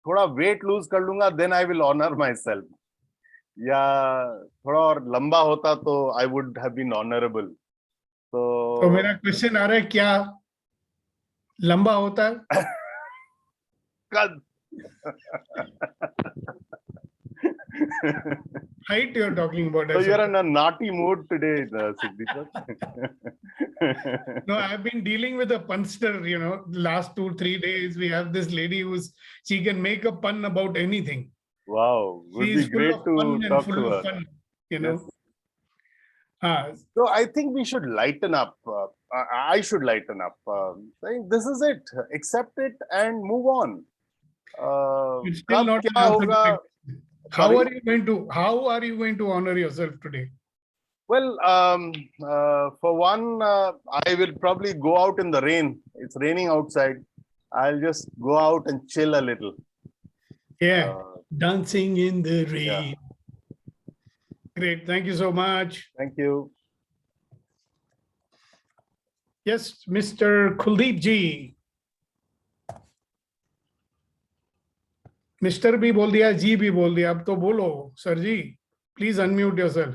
thoda weight lose kar lunga, then I will honor myself. या थोड़ा और लंबा होता तो I would have been honorable. तो मेरा question आ रहा है, क्या लंबा होता है? कद. Height you're talking about. So you're in a naughty mood today, Sukhdeepak. No, I've been dealing with a punster, you know, last 2-3 days. We have this lady she can make a pun about anything. Wow, would be great to talk to her. Fun, you know. Yes. So I think we should lighten up. I should lighten up. Saying this is it. Accept it and move on. It's still not an answer. How are you going to honor yourself today? Well, for one, I will probably go out in the rain. It's raining outside. I'll just go out and chill a little. Yeah. Dancing in the rain. Yeah. Great. Thank you so much. Thank you. Yes, Mr. Kuldeep ji. Mr. भी बोल दिया, जी भी बोल दिया. अब तो बोलो, sir ji. Please unmute yourself.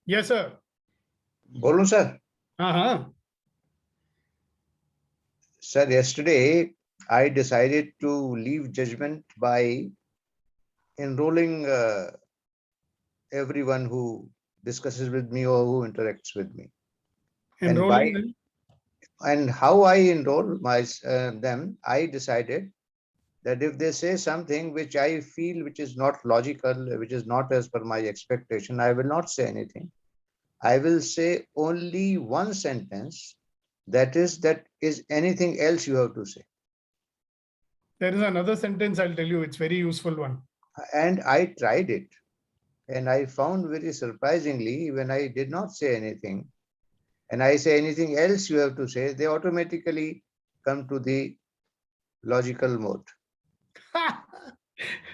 Yes, sir. बोलूं sir? Sir, yesterday I decided to leave judgment by enrolling everyone who discusses with me or who interacts with me. And how I enroll them, I decided that if they say something which I feel which is not logical, which is not as per my expectation, I will not say anything. I will say only one sentence. That is anything else you have to say. There is another sentence I'll tell you. It's very useful one. And I tried it. And I found very surprisingly, when I did not say anything, and I say anything else you have to say, they automatically come to the logical mode.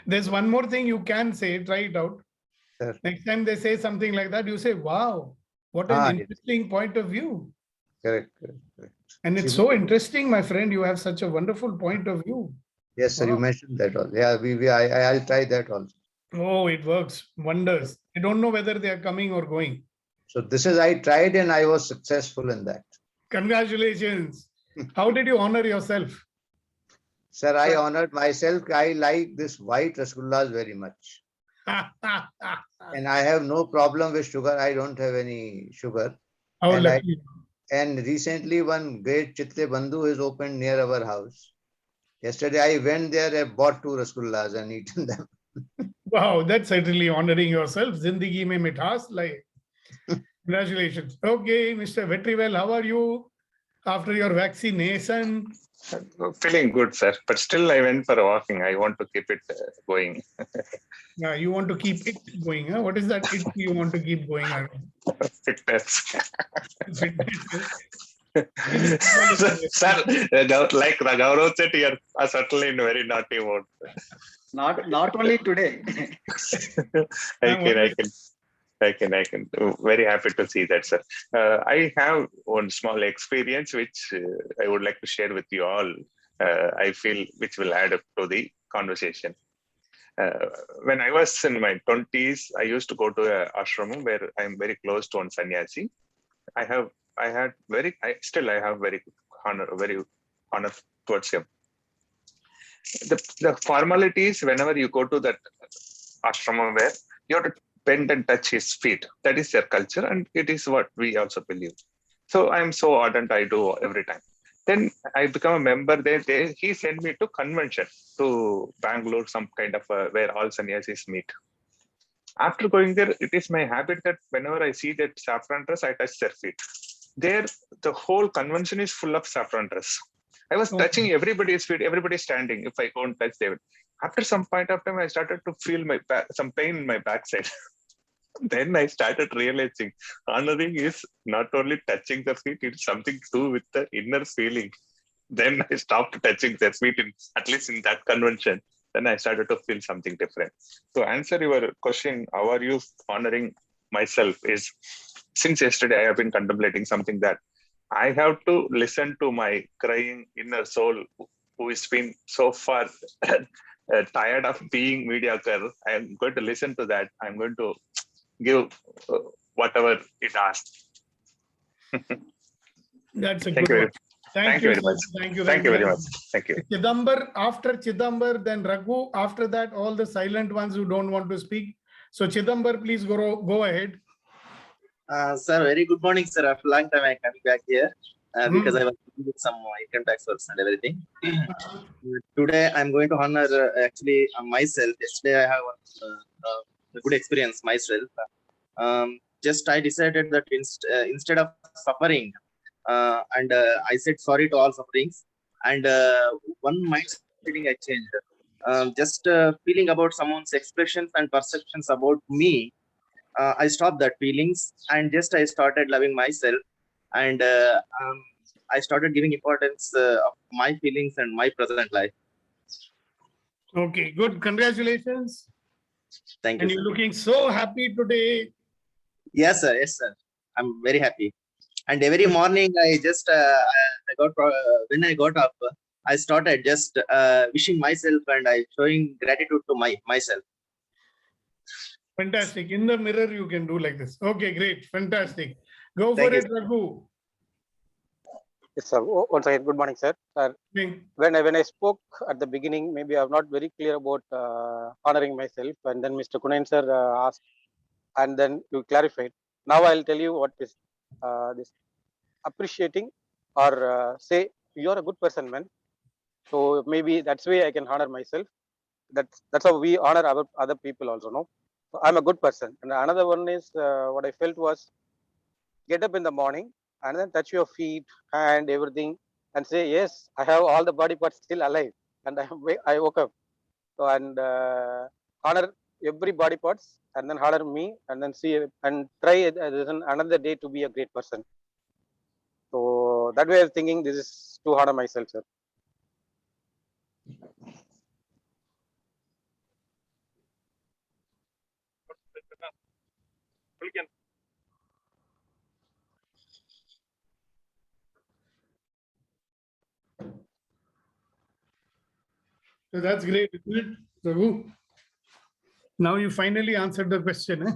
There's one more thing you can say, try it out. Sir. Next time they say something like that, you say, wow, what an interesting point of view. Correct. And it's so interesting, my friend, you have such a wonderful point of view. Yes, sir, you mentioned that also. Yeah, I'll try that also. Oh, it works. Wonders. I don't know whether they are coming or going. So this is, I tried and I was successful in that. Congratulations. How did you honor yourself? Sir, I honored myself. I like this white rasgullas very much. And I have no problem with sugar. I don't have any sugar. How lucky. And recently one great Chitre Bandhu is opened near our house. Yesterday I went there and bought 2 rasgullas and eaten them. Wow, that's certainly honoring yourself. Zindagi mein mithas laye. Congratulations. Okay, Mr. Vetrivel, how are you after your vaccination? Feeling good, sir. But still, I went for a walking. I want to keep it going. Yeah, you want to keep it going, huh? What is that it you want to keep going? Fitness. Sir, like Gaurav said, you are certainly in very naughty mode. Not only today. I can. Very happy to see that, sir. I have one small experience which I would like to share with you all. I feel which will add up to the conversation. When I was in my 20s, I used to go to an ashram where I'm very close to one sannyasi. I have very honor towards him. The formalities whenever you go to that ashram where you have to bend and touch his feet. That is their culture, and it is what we also believe. So I'm so ardent, I do every time. Then I become a member there. He sent me to convention to Bangalore, some kind of where all sannyasis meet. After going there, it is my habit that whenever I see that saffron dress, I touch their feet. There, the whole convention is full of saffron dress. I was touching everybody's feet, everybody standing. If I go and touch them, after some point of time, I started to feel some pain in my backside. Then I started realizing honoring is not only touching the feet, it's something to do with the inner feeling. Then I stopped touching their feet, at least in that convention. Then I started to feel something different. To answer your question, how are you honoring myself is, since yesterday I have been contemplating something that I have to listen to my crying inner soul who has been so far tired of being mediocre. I am going to listen to that. I'm going to give whatever it asks. That's a Thank good you. one. Thank you very much. Thank you. Thank you very much. Thank you. Chidambar, after Chidambar, then Raghu. After that, all the silent ones who don't want to speak. So Chidambar, please go ahead. Sir, very good morning, sir. After a long time, I'm coming back here because I was with some income tax works and everything. Today, I'm going to honor actually myself. Yesterday, I have a good experience myself. Just I decided that instead of suffering, and I said sorry to all sufferings, and one mindset I changed. Just feeling about someone's expressions and perceptions about me. I stopped that feelings and just I started loving myself, and I started giving importance of my feelings and my present life. Okay, good. Congratulations. Thank you. And you're looking so happy today. Yes, sir. Yes, sir. I'm very happy. And every morning I just when I got up, I started just wishing myself and I showing gratitude to myself. Fantastic. In the mirror, you can do like this. Okay, great. Fantastic. Go for it, Raghu. Yes, sir. Once again, good morning, sir. When I spoke at the beginning, maybe I'm not very clear about honoring myself, and then Mr. Kunayan sir asked, and then you clarified. Now I'll tell you what is this appreciating, or say you're a good person, man. So maybe that's way I can honor myself. That's how we honor our other people also, no? So I'm a good person. And another one is what I felt was get up in the morning and then touch your feet, hand, everything, and say, yes, I have all the body parts still alive, and I woke up. So and honor every body parts, and then honor me, and then see and try another day to be a great person. So that way of thinking, this is to honor myself, sir. So that's great, isn't it, Raghu? Now you finally answered the question. Eh?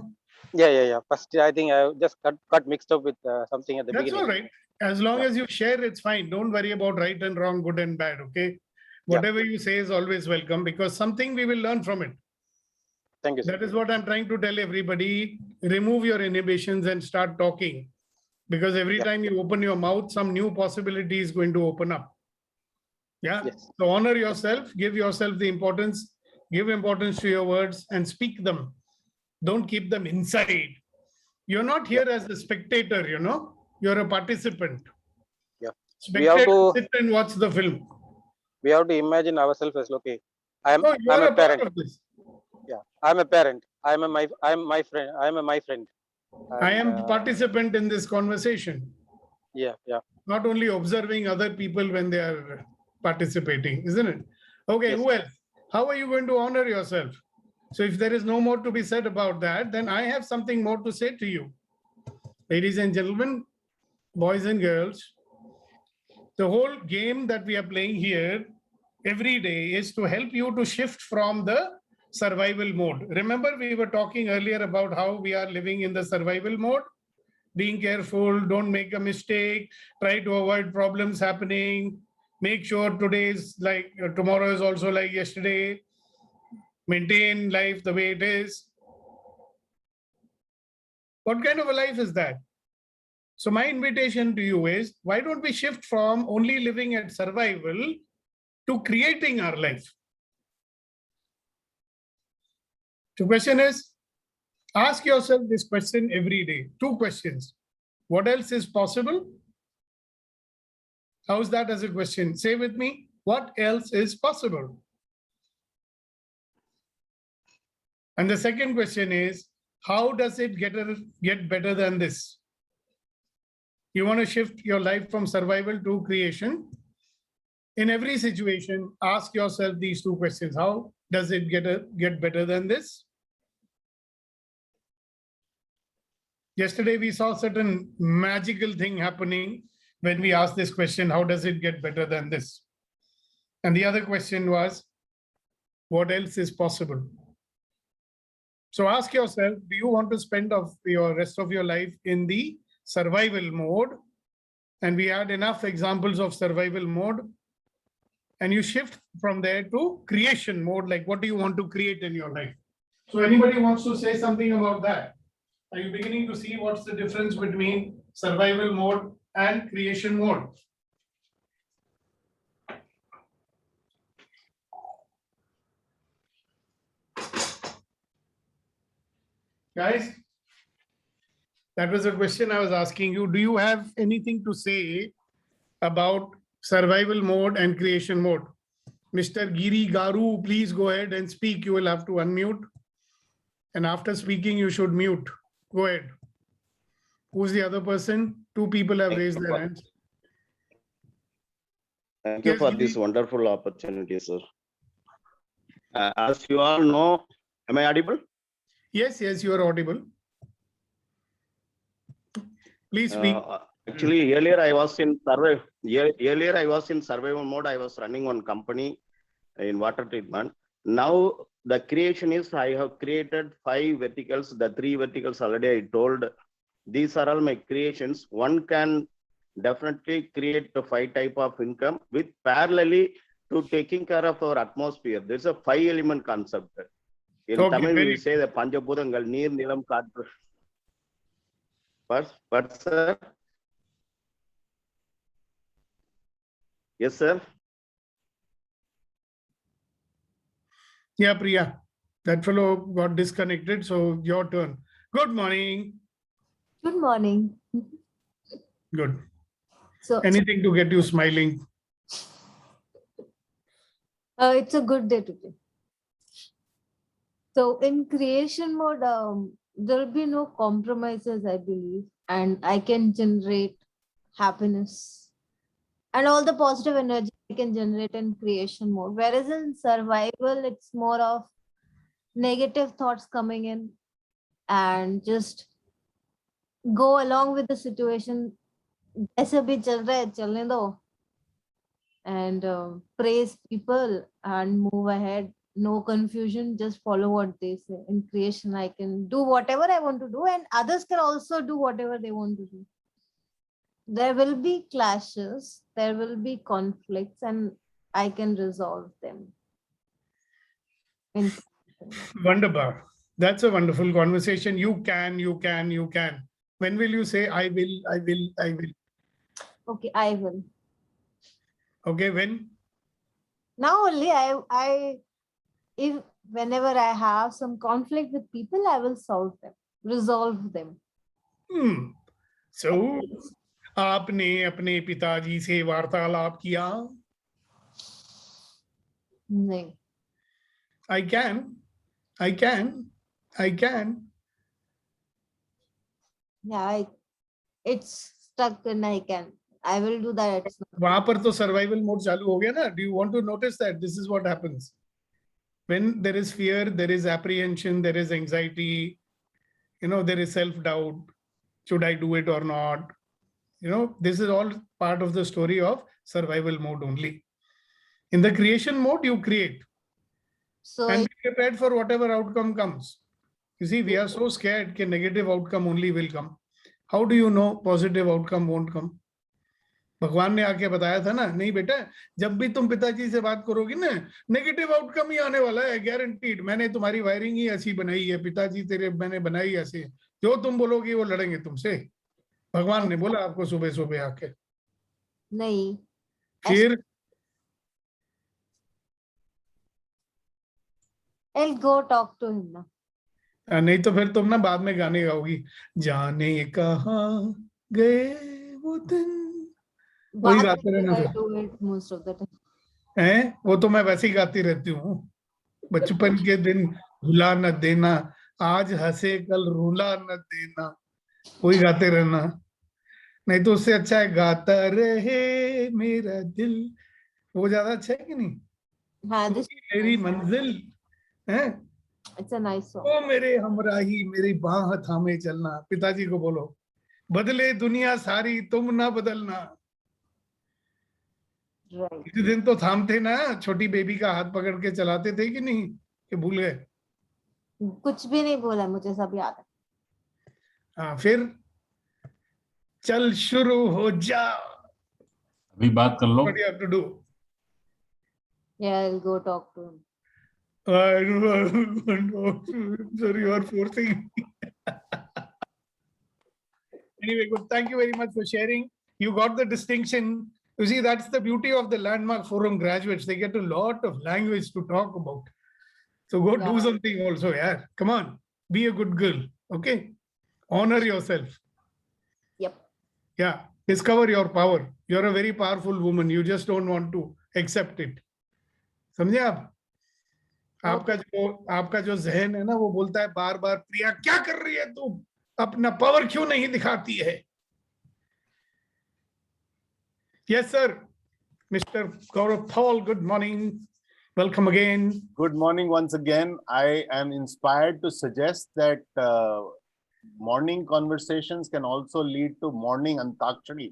Yeah. First, I think I just got mixed up with something at the beginning. That's all right. As long as you share, it's fine. Don't worry about right and wrong, good and bad. Okay. Whatever you say is always welcome, because something we will learn from it. Thank you, sir. That is what I'm trying to tell everybody. Remove your inhibitions and start talking. Because every time you open your mouth, some new possibility is going to open up. Yeah. Yes. So honor yourself, give yourself the importance, give importance to your words and speak them. Don't keep them inside. You're not here as a spectator, you know, you're a participant. Yeah. Spectator, sit and watch the film. We have to imagine ourselves as, okay, I'm a parent. Yeah, I'm a parent. I'm my friend. My friend. And, I am a participant in this conversation. Yeah. Not only observing other people when they are participating, isn't it? Okay, yes. Who else? How are you going to honor yourself? So if there is no more to be said about that, then I have something more to say to you. Ladies and gentlemen, boys and girls, the whole game that we are playing here every day is to help you to shift from the survival mode. Remember, we were talking earlier about how we are living in the survival mode. Being careful, don't make a mistake, try to avoid problems happening, make sure today's like tomorrow is also like yesterday, maintain life the way it is. What kind of a life is that? So my invitation to you is, why don't we shift from only living at survival to creating our life? The question is, ask yourself this question every day. 2 questions. What else is possible? How's that as a question? Say with me, what else is possible? And the second question is, how does it get better than this? You want to shift your life from survival to creation. In every situation, ask yourself these 2 questions. How does it get better than this? Yesterday, we saw certain magical thing happening when we asked this question, how does it get better than this? And the other question was, what else is possible? So ask yourself, do you want to spend your rest of your life in the survival mode? And we had enough examples of survival mode. And you shift from there to creation mode, like what do you want to create in your life? So anybody wants to say something about that? Are you beginning to see what's the difference between survival mode and creation mode? Guys, that was a question I was asking you. Do you have anything to say about survival mode and creation mode? Mr. Giri Garu, please go ahead and speak. You will have to unmute. And after speaking, you should mute. Go ahead. Who's the other person? 2 people have raised their hands. Thank you for this wonderful opportunity, sir. As you all know, am I audible? Yes, you are audible. Please speak. Actually, earlier I was in survival. Earlier I was in survival mode. I was running one company in water treatment. Now the creation is I have created 5 verticals. The 3 verticals already I told. These are all my creations. One can definitely create the 5 type of income with parallelly to taking care of our atmosphere. There's a 5-element concept. In Tamil, we say the Panjabhutangal, Neer, Nilam, Kaatru. But sir? Yes, sir. Yeah, Priya. That fellow got disconnected, so your turn. Good morning. Good morning. Good. So anything to get you smiling? It's a good day today. So in creation mode, there will be no compromises, I believe, and I can generate happiness and all the positive energy I can generate in creation mode. Whereas in survival, it's more of negative thoughts coming in and just go along with the situation. ऐसे भी चल रहा है, चलने दो. And praise people and move ahead. No confusion, just follow what they say. In creation, I can do whatever I want to do, and others can also do whatever they want to do. There will be clashes, there will be conflicts, and I can resolve them. Wonderful. That's a wonderful conversation. You can. When will you say, I will? Okay, I will. Okay, when? Now only if whenever I have some conflict with people, I will solve them, resolve them. So, आपने अपने पिताजी से वार्तालाप किया? नहीं. I can. Yeah, it's stuck and I can. I will do that. वहां पर तो survival mode चालू हो गया ना? Do you want to notice that this is what happens? When there is fear, there is apprehension, there is anxiety, there is self-doubt. Should I do it or not? This is all part of the story of survival mode only. In the creation mode, you create. So And be prepared for whatever outcome comes. You see, we are so scared that negative outcome only will come. How do you know positive outcome won't come? भगवान ने आके बताया था ना, नहीं बेटा, जब भी तुम पिताजी से बात करोगे ना, नेगेटिव आउटकम ही आने वाला है, गारंटीड। मैंने तुम्हारी वायरिंग ही ऐसी बनाई है, पिताजी तेरे मैंने बनाई ऐसे, जो तुम बोलोगे वो लड़ेंगे तुमसे। भगवान ने बोला आपको सुबह सुबह आके। नहीं, फिर I'll go talk to him now. नहीं तो फिर तुम ना बाद में गाने गाओगी, जाने कहाँ गए वो दिन, वही गाते रहना। I do it most of the time. हैं, वो तो मैं वैसे ही गाती रहती हूँ। बचपन के दिन भुला न देना, आज हंसे कल रुला न देना, वही गाते रहना। नहीं तो उससे अच्छा है गाता रहे मेरा दिल, वो ज्यादा अच्छा है कि नहीं? हाँ, तू ही मेरी मंजिल है, It's a nice song. ओ मेरे हमराही मेरी बाह थामे चलना। पिताजी को बोलो, बदले दुनिया सारी तुम ना बदलना। Right. इस दिन तो थामते ना, छोटी बेबी का हाथ पकड़ के चलाते थे कि नहीं, कि भूल गए? कुछ भी नहीं बोला, मुझे सब याद है। हाँ, फिर चल शुरू हो जा। अभी बात कर लो। What do you have to do? Yeah, I'll go talk to him. I don't know. Sorry, you are forcing me. Anyway, good. Thank you very much for sharing. You got the distinction. You see, that's the beauty of the Landmark Forum graduates. They get a lot of language to talk about. So go do something also, yeah. Come on, be a good girl. Okay, honor yourself. Yep. Yeah, discover your power. You're a very powerful woman. You just don't want to accept it. समझे आप? आपका जो जहन है ना, वो बोलता है बार बार, प्रिया क्या कर रही है तू, अपना पावर क्यों नहीं दिखाती है? Yes, sir. Mr. Gaurav Paul, good morning. Welcome again. Good morning once again. I am inspired to suggest that morning conversations can also lead to morning Antakshari.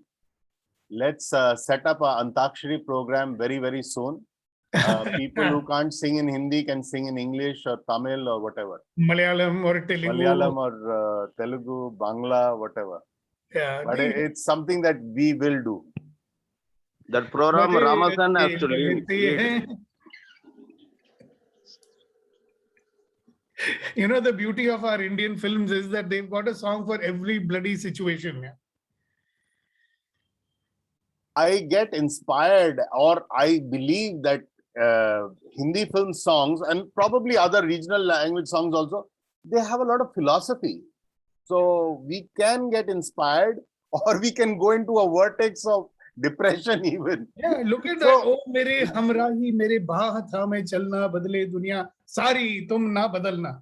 Let's set up a Antakshari program very, very soon. People who can't sing in Hindi can sing in English or Tamil or whatever. Malayalam or Telugu. Malayalam or Telugu, Bangla, whatever. Yeah. But it's something that we will do. That program Ramasan has to lead. You know, the beauty of our Indian films is that they've got a song for every bloody situation. Yeah. I get inspired, or I believe that Hindi film songs and probably other regional language songs also, they have a lot of philosophy. So we can get inspired, or we can go into a vortex of depression even. Yeah, look at that. Oh, mere hamrahi, mere baah thame chalna, badle duniya sari, tum na badalna.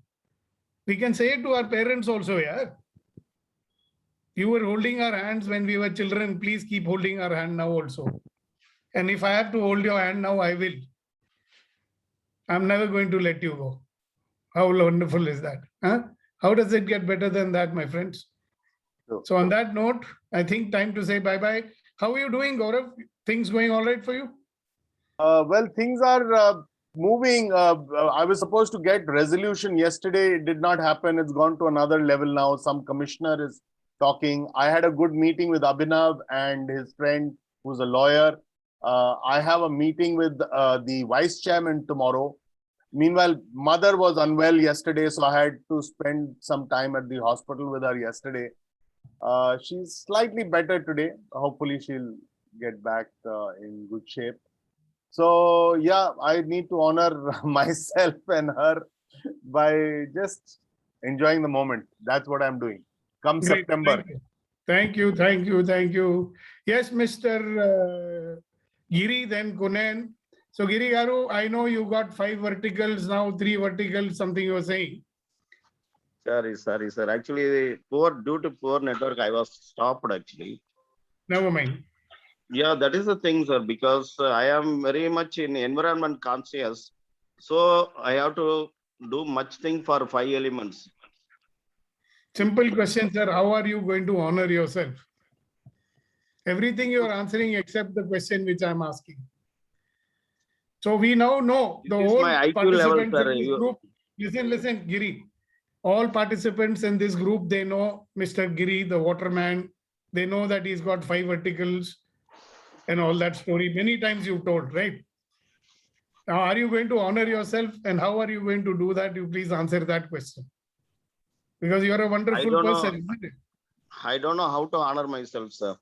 We can say it to our parents also, yeah. You were holding our hands when we were children. Please keep holding our hand now also. And if I have to hold your hand now, I will. I'm never going to let you go. How wonderful is that? Huh? How does it get better than that, my friends? So on that note, I think time to say bye-bye. How are you doing, Gaurav? Things going all right for you? Well, things are moving. I was supposed to get resolution yesterday. It did not happen. It's gone to another level now. Some commissioner is talking. I had a good meeting with Abhinav and his friend who's a lawyer. I have a meeting with the vice chairman tomorrow. Meanwhile, mother was unwell yesterday, so I had to spend some time at the hospital with her yesterday. She's slightly better today. Hopefully she'll get back in good shape. So yeah, I need to honor myself and her by just enjoying the moment. That's what I'm doing. Come Great, September. Thank you. Yes, Mr. Giri, then Kunen. So Giri Garu, I know you got 5 verticals now, 3 verticals, something you were saying. Sorry, sir. Actually, due to poor network, I was stopped actually. Never mind. Yeah, that is the thing, sir, because I am very much in environment conscious. So I have to do much thing for 5 elements. Simple question, sir. How are you going to honor yourself? Everything you are answering except the question which I'm asking. So we now know the This is whole my IQ level, participants sir. in this group. Listen, Giri. All participants in this group, they know Mr. Giri, the waterman. They know that he's got 5 verticals and all that story. Many times you've told, right? Now, are you going to honor yourself and how are you going to do that? You please answer that question. Because you're a wonderful person, isn't it? I don't know how to honor myself, sir.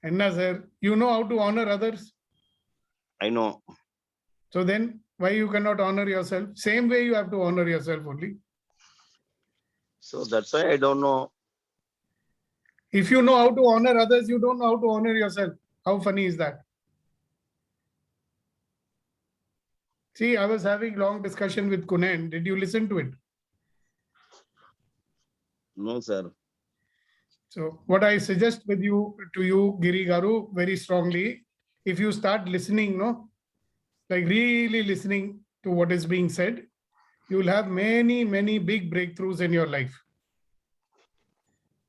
Anna, sir, you know how to honor others. I know. So then why you cannot honor yourself? Same way you have to honor yourself only. So that's why I don't know. If you know how to honor others, you don't know how to honor yourself. How funny is that? See, I was having long discussion with Kunan. Did you listen to it? No, sir. So what I suggest to you, Giri Garu, very strongly, if you start listening, like really listening to what is being said, you will have many, many big breakthroughs in your life.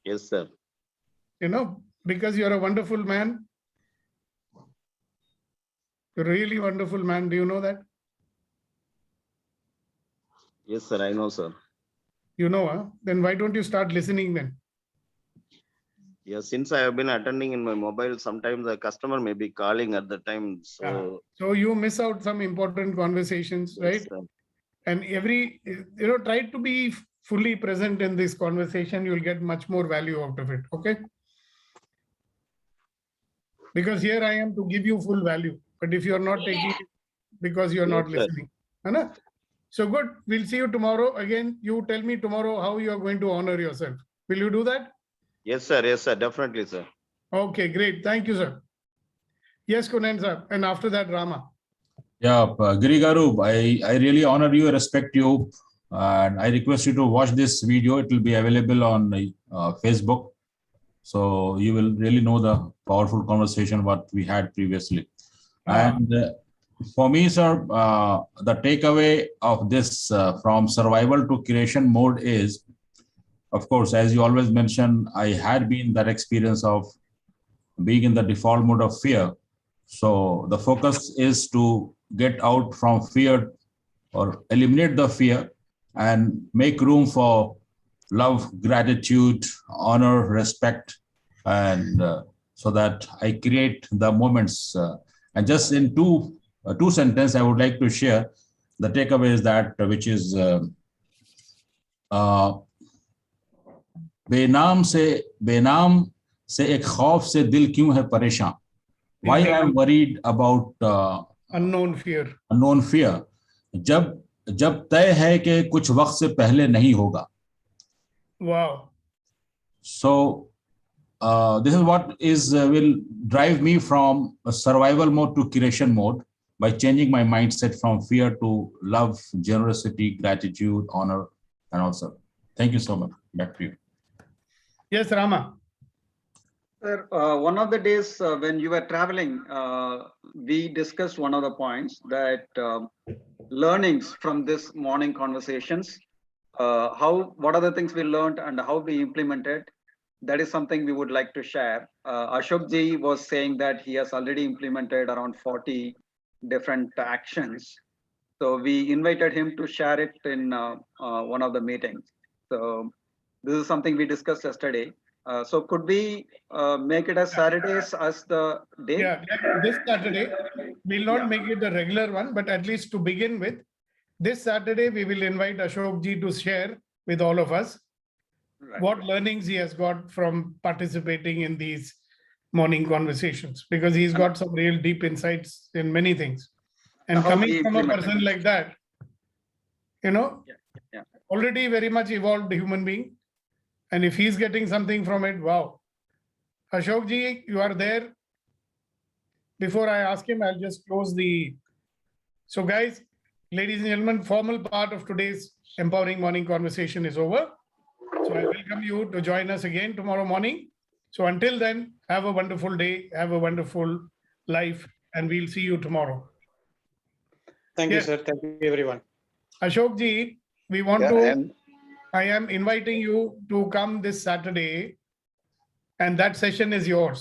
Yes, sir. Because you're a wonderful man. You're a really wonderful man. Do you know that? Yes, sir. I know, sir. You know, huh? Then why don't you start listening then? Yes, since I have been attending in my mobile, sometimes the customer may be calling at the time. So, So you miss out some important conversations, right? sir. And try to be fully present in this conversation. You'll get much more value out of it. Okay. Because here I am to give you full value. But if you're not taking it because you're not listening. Anna? So good. We'll see you tomorrow. Again, you tell me tomorrow how you are going to honor yourself. Will you do that? Yes, sir. Yes, sir. Definitely, sir. Okay, great. Thank you, sir. Yes, Kunan sir. And after that, Rama. Yeah, Giri Garu, I really honor you, respect you, and I request you to watch this video. It will be available on Facebook. So you will really know the powerful conversation what we had previously. And for me, sir, the takeaway of this from survival to creation mode is, of course, as you always mention, I had been that experience of being in the default mode of fear. So the focus is to get out from fear or eliminate the fear and make room for love, gratitude, honor, respect, and so that I create the moments. And just in two sentences, I would like to share the takeaway is that which is बेनाम से एक खौफ से दिल क्यों है परेशान. Why I am worried about unknown fear. जब तय है कि कुछ वक्त से पहले नहीं होगा. Wow. So this is what will drive me from a survival mode to creation mode by changing my mindset from fear to love, generosity, gratitude, honor, and also. Thank you so much. Back to you. Yes, Rama. Sir, one of the days when you were traveling, we discussed one of the points that learnings from this morning conversations, what are the things we learned and how we implemented. That is something we would like to share. Ashok ji was saying that he has already implemented around 40 different actions. So we invited him to share it in one of the meetings. So this is something we discussed yesterday. So could we make it as Saturdays as the day? Yeah, this Saturday, we'll not make it a regular one, but at least to begin with, this Saturday, we will invite Ashok ji to share with all of us what learnings he has got from participating in these morning conversations, because he's got some real deep insights in many things. And coming from a person like that, already very much evolved human being. And if he's getting something from it, wow. Ashok ji, you are there. Before I ask him, I'll just close the... So guys, ladies and gentlemen, formal part of today's Empowering Morning Conversation is over. So I welcome you to join us again tomorrow morning. So until then, have a wonderful day, have a wonderful life, and we'll see you tomorrow. Thank you, Yes. sir. Thank you, everyone. Ashok ji, we want Yeah, to, I am inviting you to come this Saturday, and that session is yours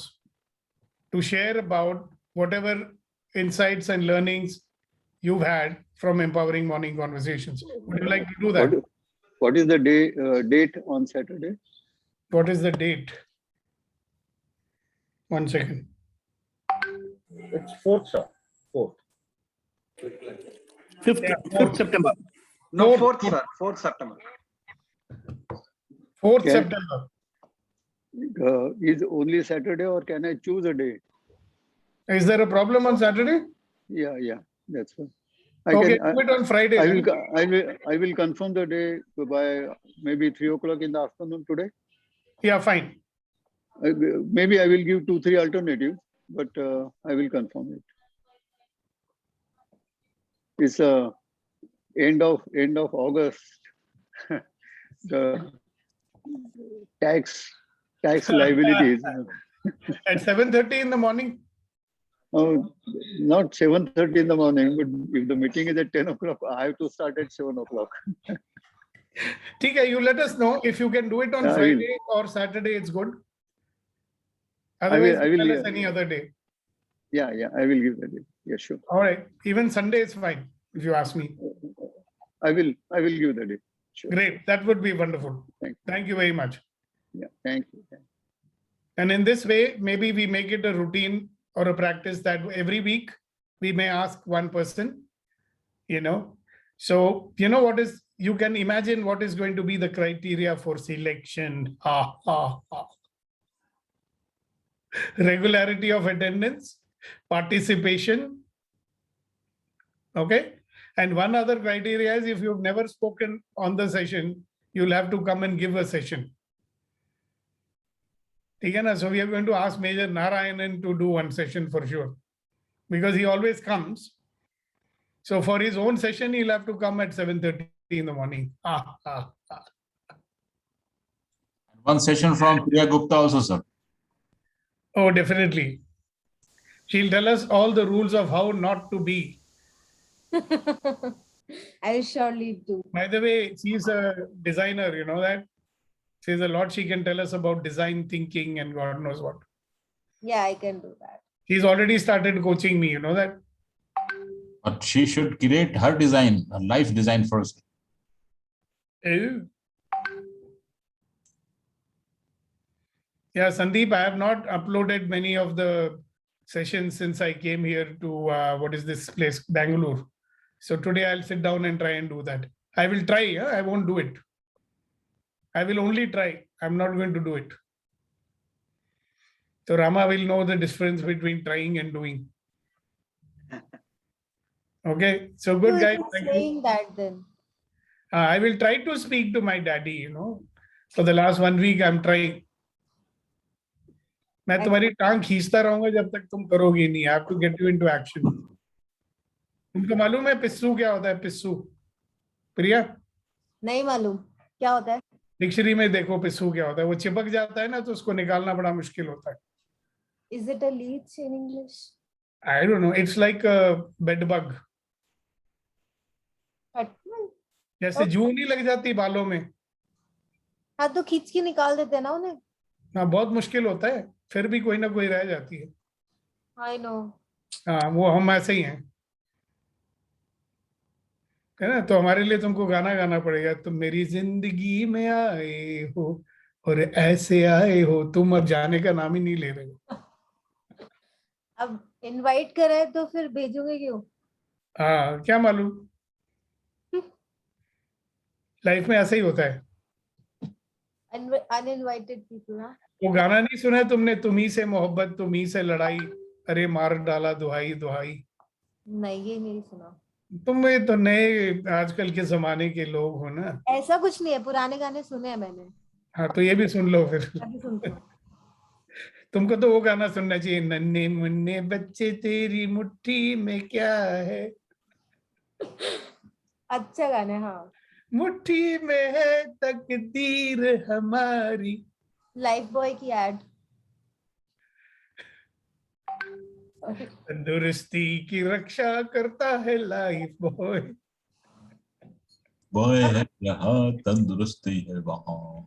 to share about whatever insights and learnings you've had from empowering morning conversations. Would you like to do that? What is the date on Saturday? What is the date? 1 second. It's 4th, sir. 4th. 5th September. No, 4th, sir. 4th September. 4th Can- September. Is only Saturday or can I choose a day? Is there a problem on Saturday? Yeah, that's fine. Okay, do it on Friday. I will confirm the day by maybe 3 o'clock in the afternoon today. Yeah, fine. Maybe I will give 2-3 alternatives, but I will confirm it. It's end of August. The tax liabilities. At 7:30 in the morning? Oh, not 7:30 in the morning, but if the meeting is at 10 o'clock, I have to start at 7 o'clock. Okay, you let us know if you can do it on I will. Friday or Saturday, it's good. I Otherwise, will, tell us any other day. Yeah, I will give the day. Yeah, sure. All right. Even Sunday is fine, if you ask me. I will give the day. Sure. Great. That would be wonderful. Thank you very much. Yeah, thank you. And in this way, maybe we make it a routine or a practice that every week we may ask one person, So, what is, you can imagine what is going to be the criteria for selection. Regularity of attendance, participation. Okay. And one other criteria is if you've never spoken on the session, you'll have to come and give a session. So we are going to ask Major Narayanan to do one session for sure, because he always comes. So for his own session, he'll have to come at 7:30 in the morning. One session from Priya Gupta also, sir. Oh, definitely. She'll tell us all the rules of how not to be. I surely do. By the way, she's a designer, you know that? There's a lot she can tell us about design thinking and God knows what. Yeah, I can do that. She's already started coaching me, you know that? But she should create her design, her life design first. Yeah, Sandeep, I have not uploaded many of the sessions since I came here to, what is this place, Bangalore. So today I'll sit down and try and do that. I will try, I won't do it. I will only try. I'm not going to do it. So Rama will know the difference between trying and doing. Okay, so good guys. Thank Saying you. that then. I will try to speak to my daddy, For the last 1 week, I'm trying. मैं तुम्हारी टांग खींचता रहूंगा जब तक तुम करोगी नहीं. I have to get you into action. तुमको मालूम है पिस्सू क्या होता है? पिस्सू, प्रिया? नहीं मालूम क्या होता है? डिक्शनरी में देखो पिस्सू क्या होता है. वो चिपक जाता है ना, तो उसको निकालना बड़ा मुश्किल होता है. Is it a leech in English? I don't know. It's like a bed bug. जैसे जूं नहीं लग जाती बालों में. हाँ, तो खींच के निकाल देते ना उन्हें. हाँ, बहुत मुश्किल होता है, फिर भी कोई ना कोई रह जाती है. I know. हाँ, वो हम ऐसे ही हैं, है ना? तो हमारे लिए तुमको गाना गाना पड़ेगा. तुम मेरी जिंदगी में आए हो और ऐसे आए हो. तुम अब जाने का नाम ही नहीं ले रहे हो. अब इनवाइट करा है तो फिर भेजोगे क्यों? हाँ, क्या मालूम. लाइफ में ऐसा ही होता है. Uninvited people, हाँ. वो गाना नहीं सुना है तुमने? तुम्ही से मोहब्बत, तुम्ही से लड़ाई, अरे मार डाला दुहाई दुहाई. नहीं, ये नहीं सुना. तुम तो नए आजकल के जमाने के लोग हो ना. ऐसा कुछ नहीं है, पुराने गाने सुने हैं मैंने. हाँ, तो ये भी सुन लो फिर. अभी सुनते हैं. तुमको तो वो गाना सुनना चाहिए, नन्हे मुन्ने बच्चे तेरी मुट्ठी में क्या है. अच्छा गाना है. हाँ, मुट्ठी में है तकदीर हमारी. लाइफ बॉय की एड. तंदुरुस्ती की रक्षा करता है लाइफ बॉय। बॉय है यहाँ तंदुरुस्ती है वहाँ।